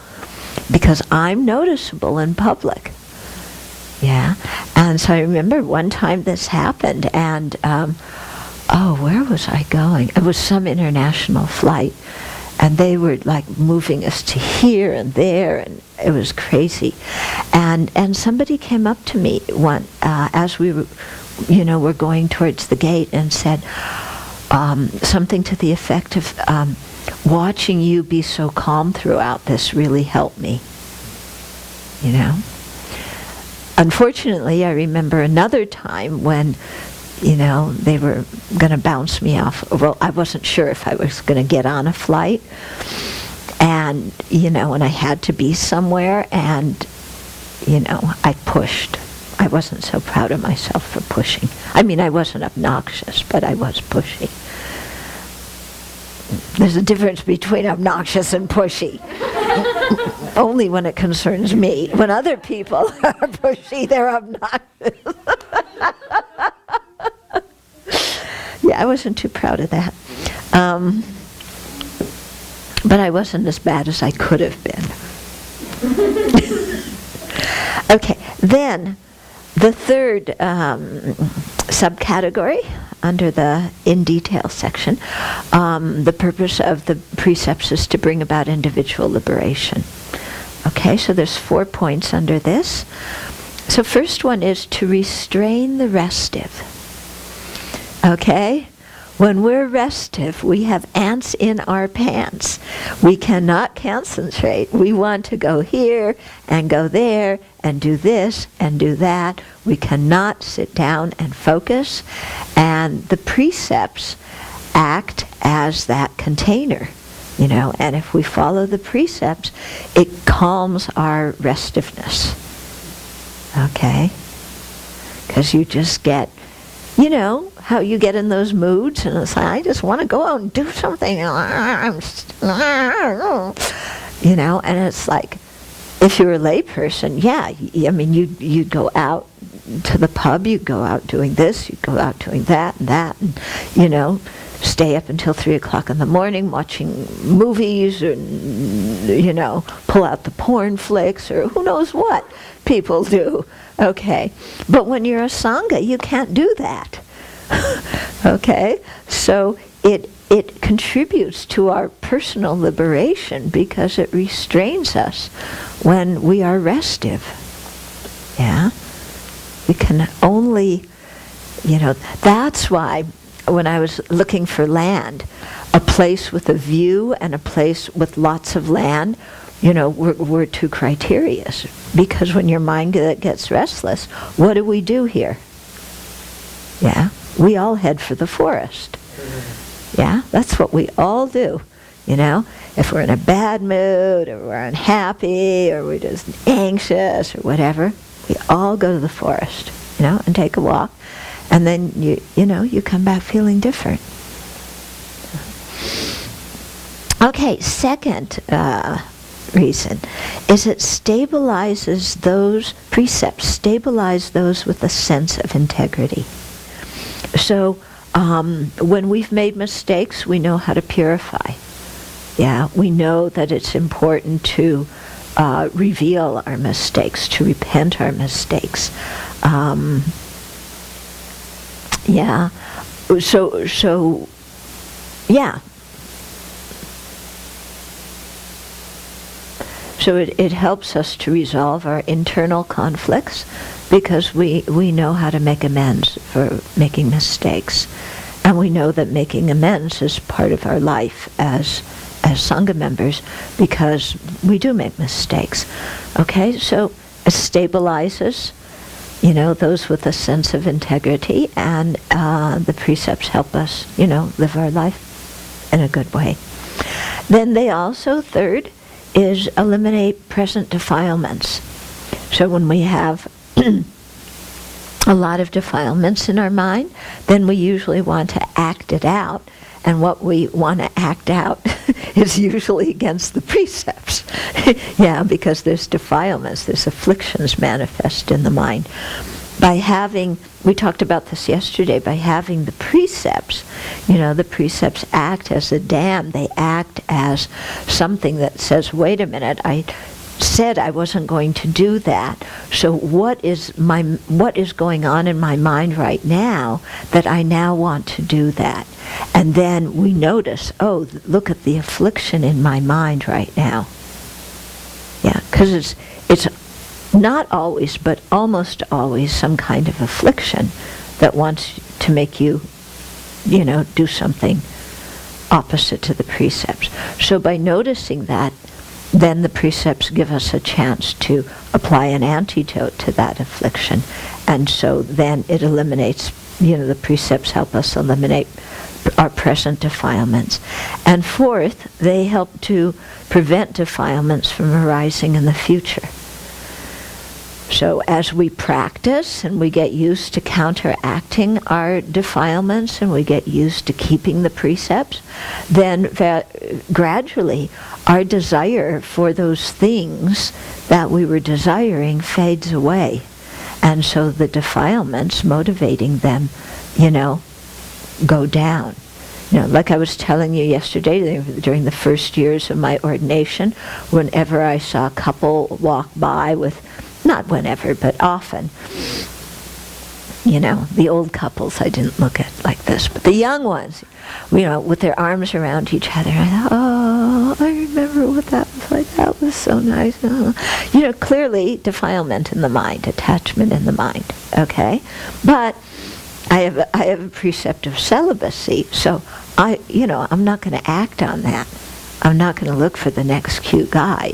because I'm noticeable in public. Yeah. And so I remember one time this happened, and where was I going? It was some international flight, and they were like moving us to here and there, and it was crazy. And somebody came up to me as we were, you know, were going towards the gate and said, something to the effect of, "Watching you be so calm throughout this really helped me." You know? Unfortunately, I remember another time when, you know, they were going to bounce me off. Well, I wasn't sure if I was going to get on a flight. And, you know, and I had to be somewhere, and, you know, I pushed. I wasn't so proud of myself for pushing. I mean, I wasn't obnoxious, but I was pushy. There's a difference between obnoxious and pushy. Only when it concerns me. When other people are pushy, they're obnoxious. Yeah, I wasn't too proud of that. But I wasn't as bad as I could have been. Okay, then the third subcategory under the in detail section, the purpose of the precepts is to bring about individual liberation. Okay, so there's 4 points under this. So first one is to restrain the restive. Okay? When we're restive, we have ants in our pants. We cannot concentrate. We want to go here and go there and do this and do that. We cannot sit down and focus. And the precepts act as that container, you know. And if we follow the precepts, it calms our restiveness. Okay? Because you just get, you know, how you get in those moods, and it's like, I just want to go out and do something. You know, and it's like, if you're a layperson, yeah, I mean, you'd go out to the pub, you'd go out doing this, you'd go out doing that, and you know, stay up until 3 o'clock in the morning watching movies, or, you know, pull out the porn flicks, or who knows what people do. Okay, but when you're a Sangha, you can't do that. Okay, so it contributes to our personal liberation because it restrains us when we are restive. Yeah, we can only, you know, that's why when I was looking for land, a place with a view and a place with lots of land, were two criteria. Because when your mind gets restless, what do we do here? Yeah, we all head for the forest. Yeah, that's what we all do. If we're in a bad mood, or we're unhappy, or we're just anxious, or whatever, we all go to the forest, and take a walk. And then you come back feeling different. Okay, second reason is it stabilizes those precepts, stabilize those with a sense of integrity. So when we've made mistakes, we know how to purify. Yeah, we know that it's important to reveal our mistakes, to repent our mistakes. Yeah. So yeah. So it helps us to resolve our internal conflicts because we know how to make amends for making mistakes. And we know that making amends is part of our life as Sangha members because we do make mistakes. Okay, so it stabilizes those with a sense of integrity, and the precepts help us, live our life in a good way. Then they also, third, is eliminate present defilements. So when we have a lot of defilements in our mind, then we usually want to act it out. And what we want to act out is usually against the precepts. Yeah, because there's defilements, there's afflictions manifest in the mind. By having, we talked about this yesterday, by having the precepts, the precepts act as a dam. They act as something that says, wait a minute, I said I wasn't going to do that. So what is going on in my mind right now that I now want to do that? And then we notice, oh, look at the affliction in my mind right now. Yeah, because it's not always, but almost always some kind of affliction that wants to make you, do something opposite to the precepts. So by noticing that, then the precepts give us a chance to apply an antidote to that affliction. And so then it eliminates, the precepts help us eliminate our present defilements. And fourth, they help to prevent defilements from arising in the future. So as we practice and we get used to counteracting our defilements and we get used to keeping the precepts, then gradually our desire for those things that we were desiring fades away. And so the defilements motivating them, go down. Like I was telling you yesterday, during the first years of my ordination, whenever I saw a couple walk by with, not whenever, but often, the old couples I didn't look at like this, but the young ones, with their arms around each other, I thought, oh, I remember what that was like. That was so nice. Clearly defilement in the mind, attachment in the mind, okay? But I have a precept of celibacy, so I'm not going to act on that. I'm not going to look for the next cute guy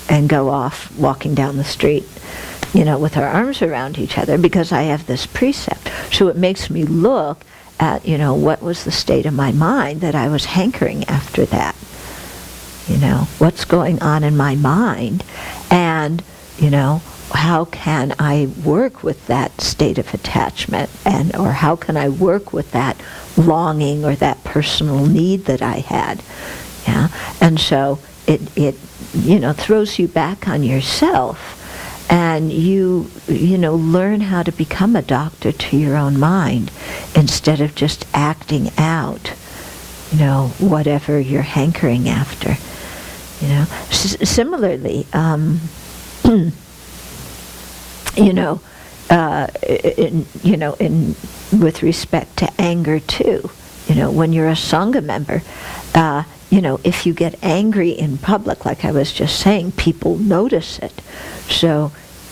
and go off walking down the street, with our arms around each other because I have this precept. So it makes me look at, what was the state of my mind that I was hankering after that. What's going on in my mind, and, how can I work with that state of attachment, or how can I work with that longing or that personal need that I had? Yeah, and so it throws you back on yourself, and you learn how to become a doctor to your own mind instead of just acting out, whatever you're hankering after. Similarly, with respect to anger too, when you're a Sangha member, if you get angry in public, like I was just saying, people notice it. So,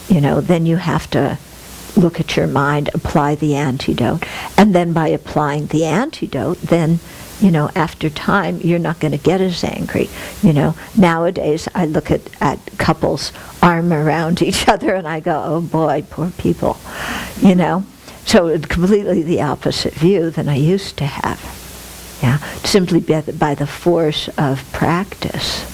then you have to, look at your mind, apply the antidote, and then by applying the antidote, then, after time, you're not going to get as angry. Nowadays, I look at couples arm around each other and I go, oh boy, poor people, So it's completely the opposite view than I used to have. Yeah, simply by the force of practice.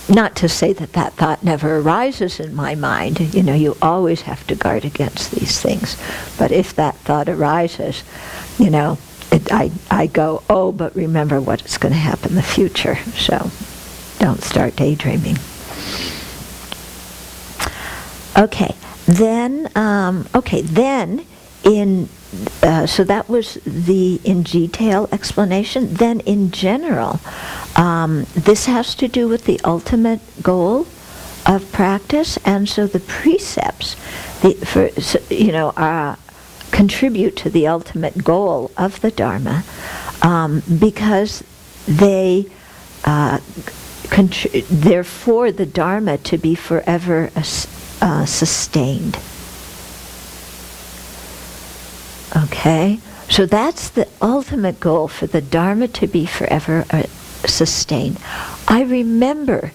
Not to say that thought never arises in my mind. You always have to guard against these things. But if that thought arises, I go, oh, but remember what's going to happen in the future. So don't start daydreaming. Okay, then so that was the in detail explanation. Then in general, this has to do with the ultimate goal of practice, and so the precepts, contribute to the ultimate goal of the Dharma, because they they're for the Dharma to be forever sustained. Okay, so that's the ultimate goal, for the Dharma to be forever sustained. I remember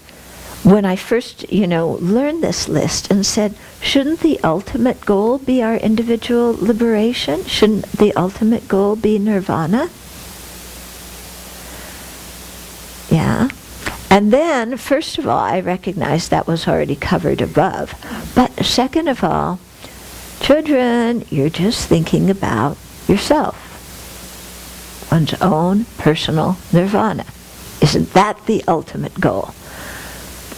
when I first, learned this list and said, shouldn't the ultimate goal be our individual liberation? Shouldn't the ultimate goal be nirvana? Yeah. And then, first of all, I recognized that was already covered above. But second of all, children, you're just thinking about yourself. One's own personal nirvana. Isn't that the ultimate goal?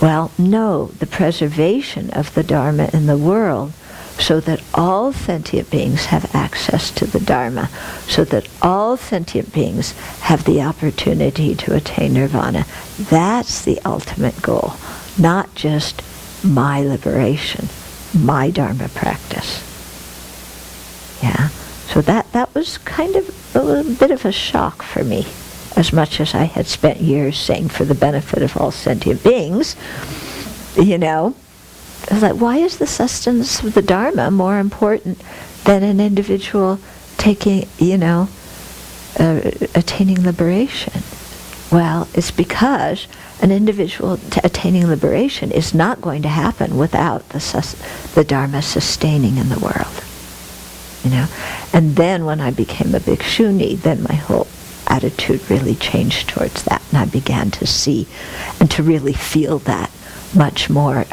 Well, no, the preservation of the Dharma in the world, so that all sentient beings have access to the Dharma, so that all sentient beings have the opportunity to attain nirvana. That's the ultimate goal, not just my liberation, my Dharma practice. Yeah, so that was kind of a little bit of a shock for me. As much as I had spent years saying for the benefit of all sentient beings, I was like, why is the sustenance of the Dharma more important than an individual taking, attaining liberation? Well, it's because an individual attaining liberation is not going to happen without the Dharma sustaining in the world. And then when I became a bhikshuni, then my whole attitude really changed towards that, and I began to see and to really feel that much more,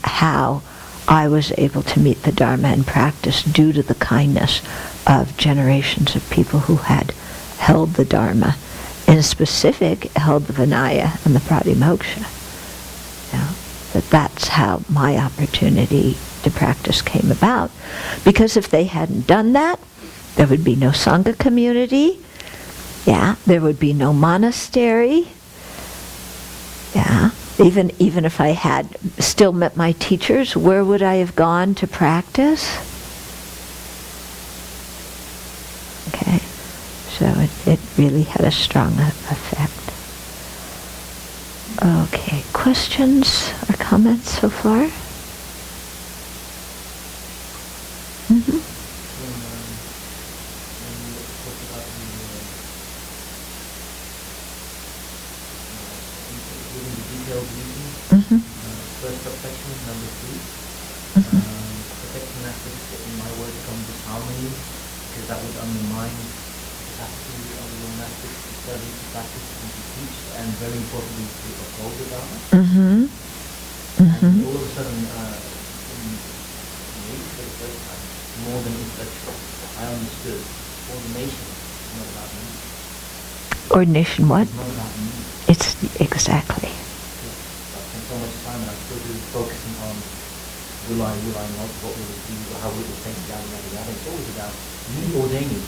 how I was able to meet the Dharma in practice due to the kindness of generations of people who had held the Dharma, in specific held the Vinaya and the Pratimoksha. That's how my opportunity to practice came about. Because if they hadn't done that, there would be no Sangha community. Yeah, there would be no monastery. Yeah, even if I had still met my teachers, where would I have gone to practice? Okay, so it really had a strong effect. Okay, questions or comments so far? Mm-hmm. Mm-hmm. First subsection, number 3. Protect Monastics, in my words, comes with harmony, because that would undermine the capacity of the monastics to study, to practice, and to teach, and very importantly, to uphold the Dharma. Mm-hmm. Mm-hmm. And all of a sudden, maybe for the first time, more than intellectual, I understood ordination is not about me. Ordination what? It's not about me. It's exactly. So much time, and I'm still really focusing on will I not, what will it be, how will it take, yada yada yada. It's always about me ordaining,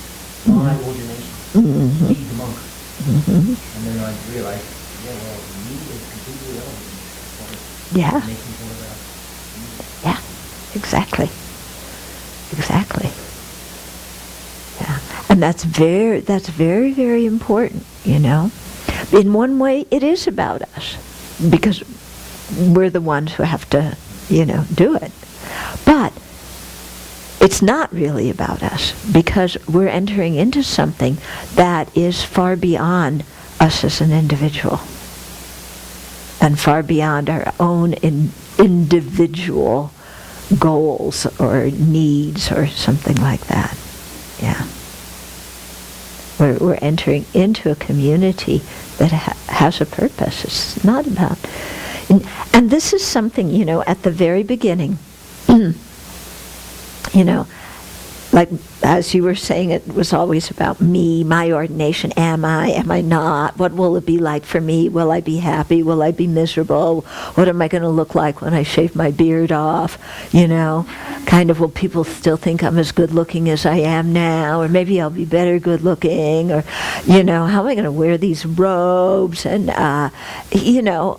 my ordination, Mm-hmm. me the monk. Mm-hmm. And then I realized, me is completely irrelevant. Yeah. Ordination's all about me. Yeah, exactly. Exactly. Yeah. And that's very, very important, In one way, it is about us. Because we're the ones who have to, do it. But it's not really about us, because we're entering into something that is far beyond us as an individual, and far beyond our own individual goals or needs or something like that. Yeah. We're entering into a community that has a purpose. It's not about... And this is something, at the very beginning, like as you were saying, it was always about me, my ordination. Am I not? What will it be like for me? Will I be happy? Will I be miserable? What am I going to look like when I shave my beard off? Kind of, will people still think I'm as good looking as I am now? Or maybe I'll be better good looking? Or, how am I going to wear these robes? And,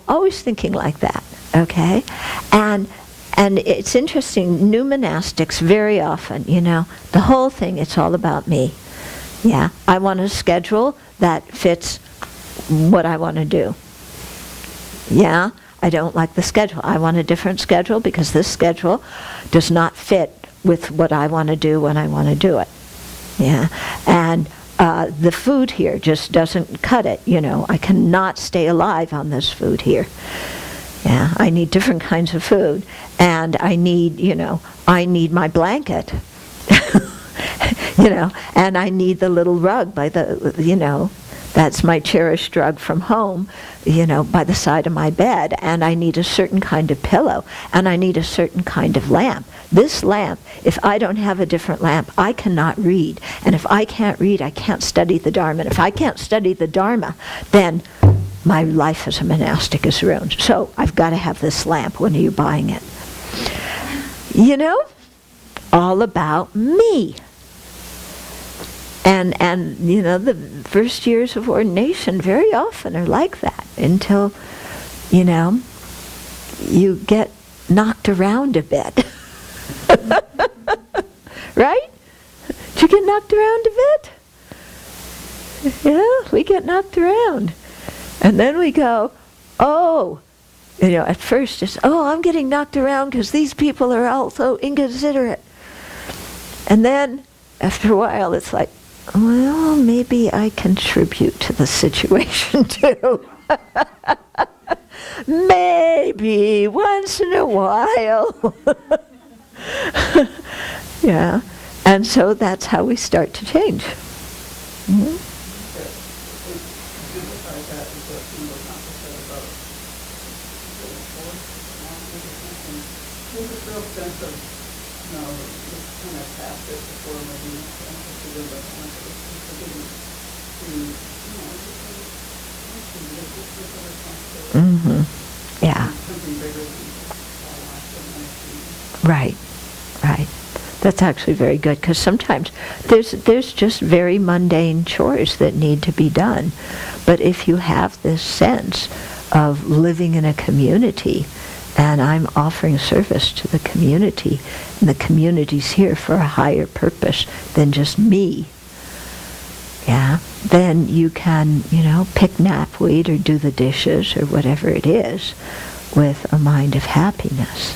always thinking like that, okay? And it's interesting, new monastics very often, the whole thing, it's all about me. Yeah, I want a schedule that fits what I want to do. Yeah, I don't like the schedule. I want a different schedule because this schedule does not fit with what I want to do when I want to do it. Yeah, and the food here just doesn't cut it, I cannot stay alive on this food here. Yeah, I need different kinds of food, and I need my blanket, and I need the little rug by the, that's my cherished rug from home, by the side of my bed, and I need a certain kind of pillow, and I need a certain kind of lamp. This lamp, if I don't have a different lamp, I cannot read, and if I can't read, I can't study the Dharma, and if I can't study the Dharma, then my life as a monastic is ruined. So I've got to have this lamp. When are you buying it? All about me. And the first years of ordination very often are like that until, you get knocked around a bit. Right? Did you get knocked around a bit? Yeah, we get knocked around. And then we go, at first it's, I'm getting knocked around because these people are all so inconsiderate. And then, after a while, it's like, well, maybe I contribute to the situation too. Maybe, once in a while. Yeah. And so that's how we start to change. Mm-hmm. Mm-hmm. Yeah. Right. That's actually very good, because sometimes there's just very mundane chores that need to be done. But if you have this sense of living in a community, and I'm offering service to the community, and the community's here for a higher purpose than just me, yeah, then you can, pick knapweed or do the dishes or whatever it is with a mind of happiness.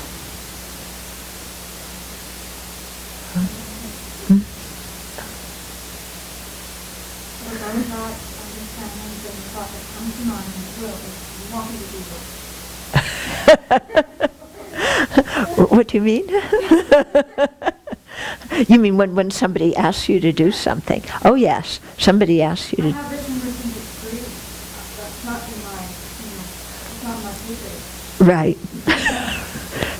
What do you mean? You mean when somebody asks you to do something? Oh yes, somebody asks you to. Right.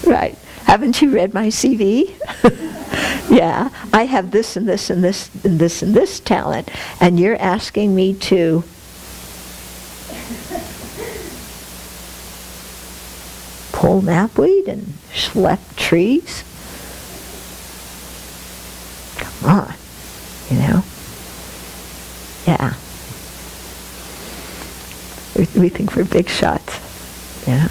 Right. Haven't you read my CV? Yeah, I have this and this and this and this and this talent, and you're asking me to pull knapweed and schlep trees? Come on, Yeah. We think we're big shots, yeah.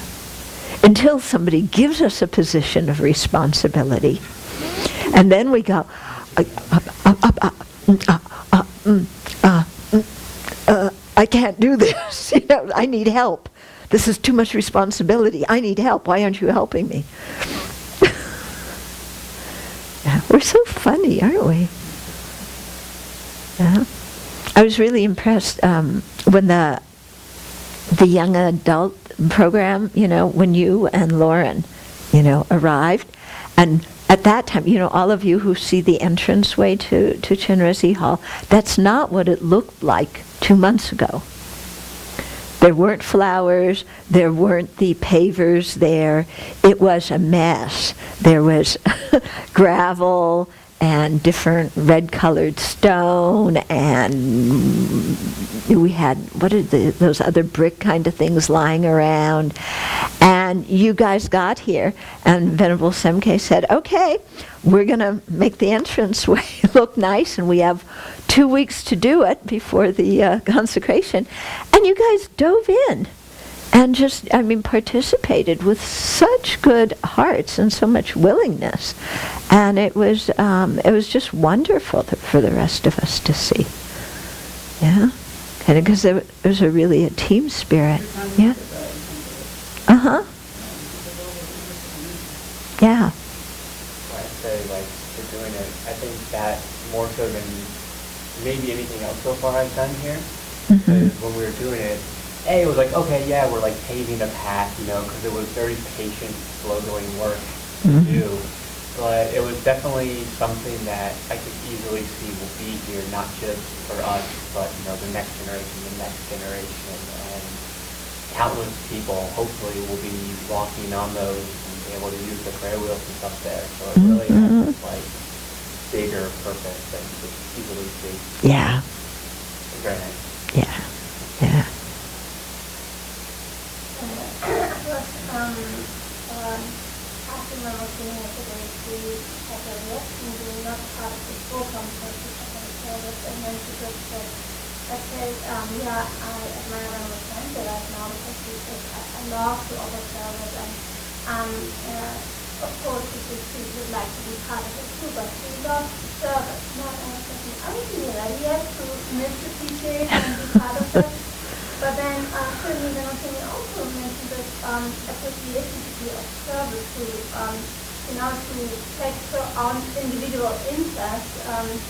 Until somebody gives us a position of responsibility. And then we go, I can't do this, I need help. This is too much responsibility. I need help. Why aren't you helping me? Yeah, we're so funny, aren't we? Yeah. I was really impressed when the young adult program, when you and Lauren, arrived. And at that time, all of you who see the entranceway to Chenrezig Hall, that's not what it looked like 2 months ago. There weren't flowers, there weren't the pavers there. It was a mess. There was gravel and different red-colored stone, and we had, those other brick kind of things lying around. And you guys got here, and Venerable Semke said, okay, we're going to make the entranceway look nice, and we have 2 weeks to do it before the consecration. And you guys dove in and just, participated with such good hearts and so much willingness. And it was just wonderful for the rest of us to see. Yeah? Kind of because there was really a team spirit. Yeah? Uh-huh. Yeah. I say, for doing it, I think that more so than maybe anything else so far I've done here, because when we were doing it, it was like, okay, yeah, we're paving the path, because it was very patient, slow-going work to do. But it was definitely something that I could easily see will be here, not just for us, but, the next generation, and countless people hopefully will be walking on those and be able to use the prayer wheels and stuff there. So it really has this, bigger purpose than just easily see. Yeah. It's very nice. Yeah. Yeah. After my working at the day, we had a lesson doing not part of the program for the second service, and then she just said, yeah, I admire Venerable Semke right now because she says, I love to offer service, and of course she would like to be part of it too, but she loves service, not anything. I wasn't ready yet to miss the teaching and be part of it. But then certainly Venerable Semke also mentioned that appreciation to be of service to to take her own individual interest,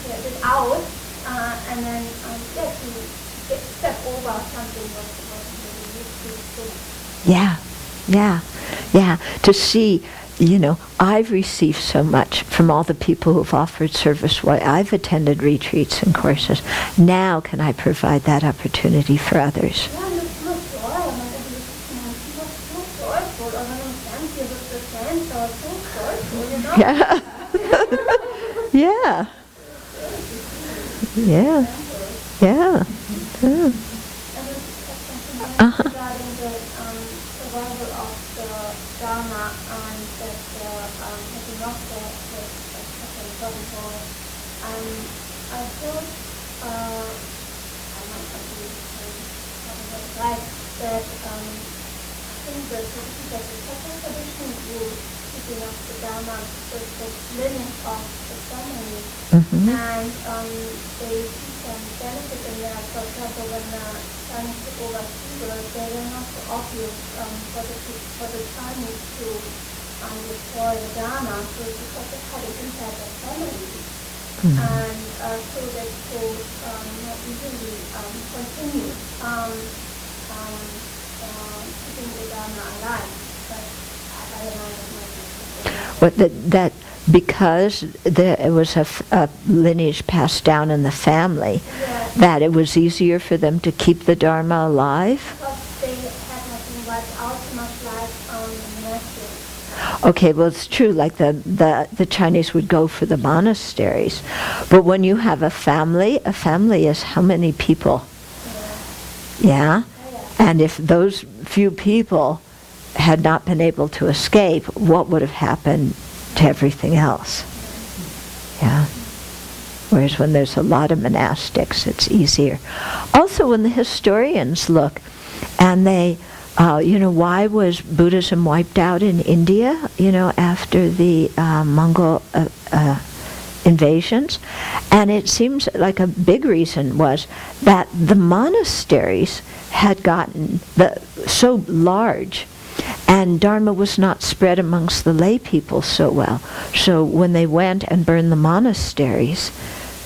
get it out, and then to step over something what really used to. Yeah. To see, I've received so much from all the people who've offered service while I've attended retreats and courses. Now can I provide that opportunity for others? Yeah. Yeah. Yeah. Yeah. Yeah. Uh-huh. Regarding the survival of the Dharma and that having lost the protocol, I thought, I'm not right, that I think the second tradition will keeping up the Dharma, the lineage of the family, and they see some benefit in that. For example, when Chinese took over Cuba, they were not so obvious for the Chinese to destroy the Dharma, so because they had it inside their family, and so they could not easily continue keeping the Dharma alive. But I don't know. What that because it was a lineage passed down in the family, that it was easier for them to keep the Dharma alive? Because they had nothing wiped out so much life on the monastery. Okay, well it's true, like the Chinese would go for the monasteries. But when you have a family is how many people? Yeah? And if those few people had not been able to escape, what would have happened to everything else? Yeah. Whereas when there's a lot of monastics, it's easier. Also, when the historians look, and they, why was Buddhism wiped out in India, after the Mongol invasions, and it seems like a big reason was that the monasteries had gotten so large, and Dharma was not spread amongst the lay people so well. So when they went and burned the monasteries,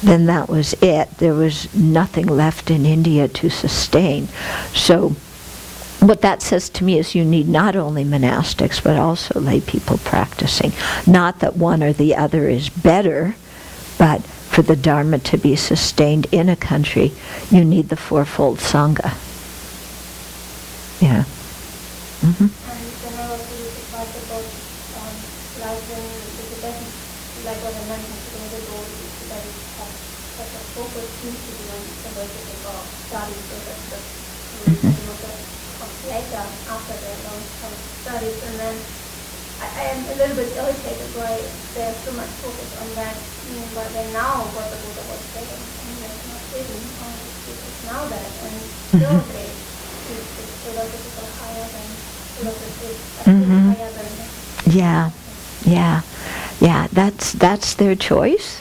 then that was it. There was nothing left in India to sustain. So what that says to me is you need not only monastics, but also lay people practicing. Not that one or the other is better, but for the Dharma to be sustained in a country, you need the fourfold Sangha. Yeah. Mm-hmm. And then I also used to talk about, like when the Tibetans, like what I mentioned to the goal, that is such a focus into doing the vertical studies, so that's later after their long-term studies. And then I am a little bit irritated why there's so much focus on that, but then now what the Buddha was saying, and that's not hidden, it's now that, and still they teach the philosophical higher than higher than Yeah. That's their choice,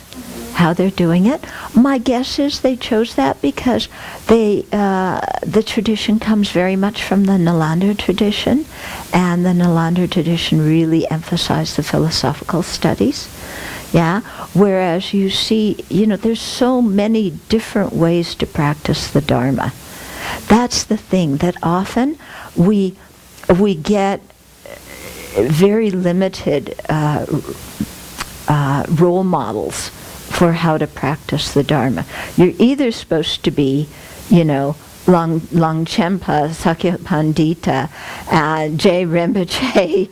how they're doing it. My guess is they chose that because the tradition comes very much from the Nalanda tradition, and the Nalanda tradition really emphasized the philosophical studies. Yeah, whereas you see, there's so many different ways to practice the Dharma. That's the thing, that often we get very limited role models for how to practice the Dharma. You're either supposed to be, Longchenpa, Sakya Pandita, Jay Rinpoche,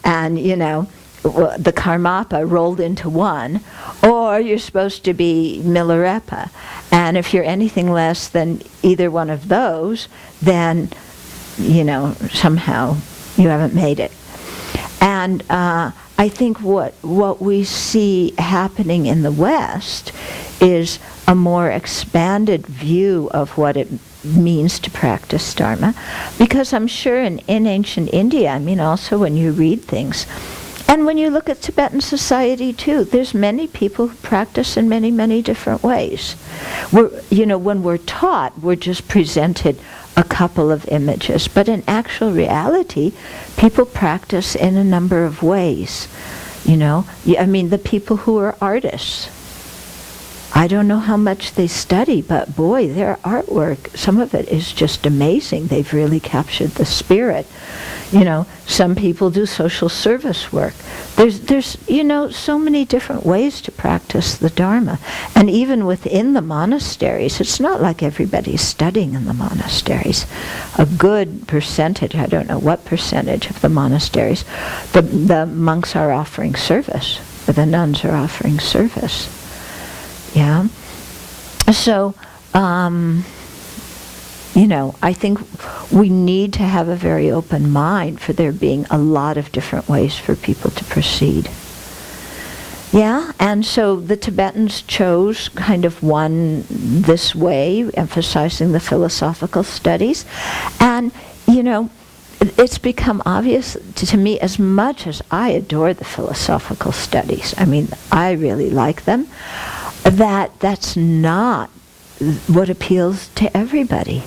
and the Karmapa rolled into one, or you're supposed to be Milarepa. And if you're anything less than either one of those, then, somehow you haven't made it. And I think what we see happening in the West is a more expanded view of what it means to practice Dharma, because I'm sure in ancient India, also when you read things, and when you look at Tibetan society too, there's many people who practice in many, many different ways. When we're taught, we're just presented a couple of images, but in actual reality, people practice in a number of ways. The people who are artists, I don't know how much they study, but boy, their artwork, some of it is just amazing. They've really captured the spirit. Some people do social service work. There's so many different ways to practice the Dharma. And even within the monasteries, it's not like everybody's studying in the monasteries. A good percentage, I don't know what percentage of the monasteries, the monks are offering service, or the nuns are offering service. Yeah. So, I think we need to have a very open mind for there being a lot of different ways for people to proceed. Yeah, and so the Tibetans chose kind of one this way, emphasizing the philosophical studies. And, it's become obvious to me, as much as I adore the philosophical studies, I really like them, that's not what appeals to everybody.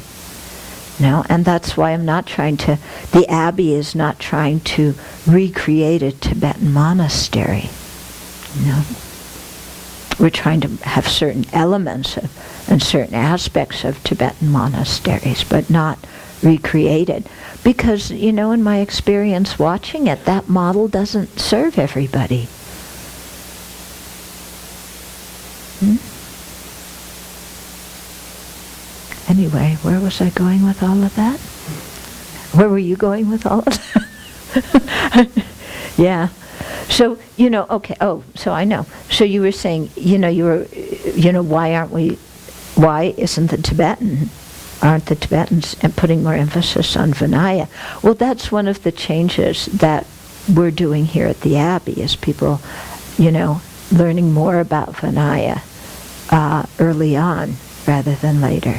And that's why the Abbey is not trying to recreate a Tibetan monastery. We're trying to have certain elements and certain aspects of Tibetan monasteries, but not recreate it. Because, in my experience watching it, that model doesn't serve everybody. Anyway, where was I going with all of that? Where were you going with all of that? Yeah. So, okay, so I know. So you were saying, why isn't aren't the Tibetans putting more emphasis on Vinaya? Well, that's one of the changes that we're doing here at the Abbey, is people, learning more about Vinaya early on rather than later.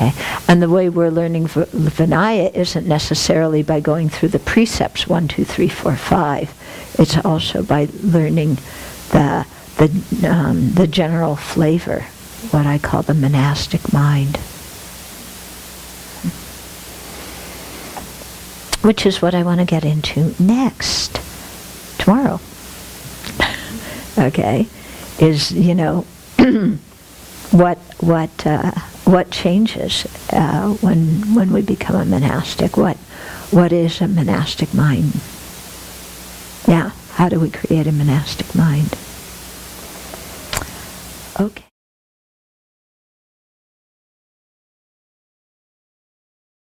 Okay, and the way we're learning Vinaya isn't necessarily by going through the precepts 1, 2, 3, 4, 5. It's also by learning the general flavor, what I call the monastic mind, which is what I want to get into next, tomorrow. Okay, is, you know, what changes when we become a monastic? What is a monastic mind? Yeah, how do we create a monastic mind? Okay.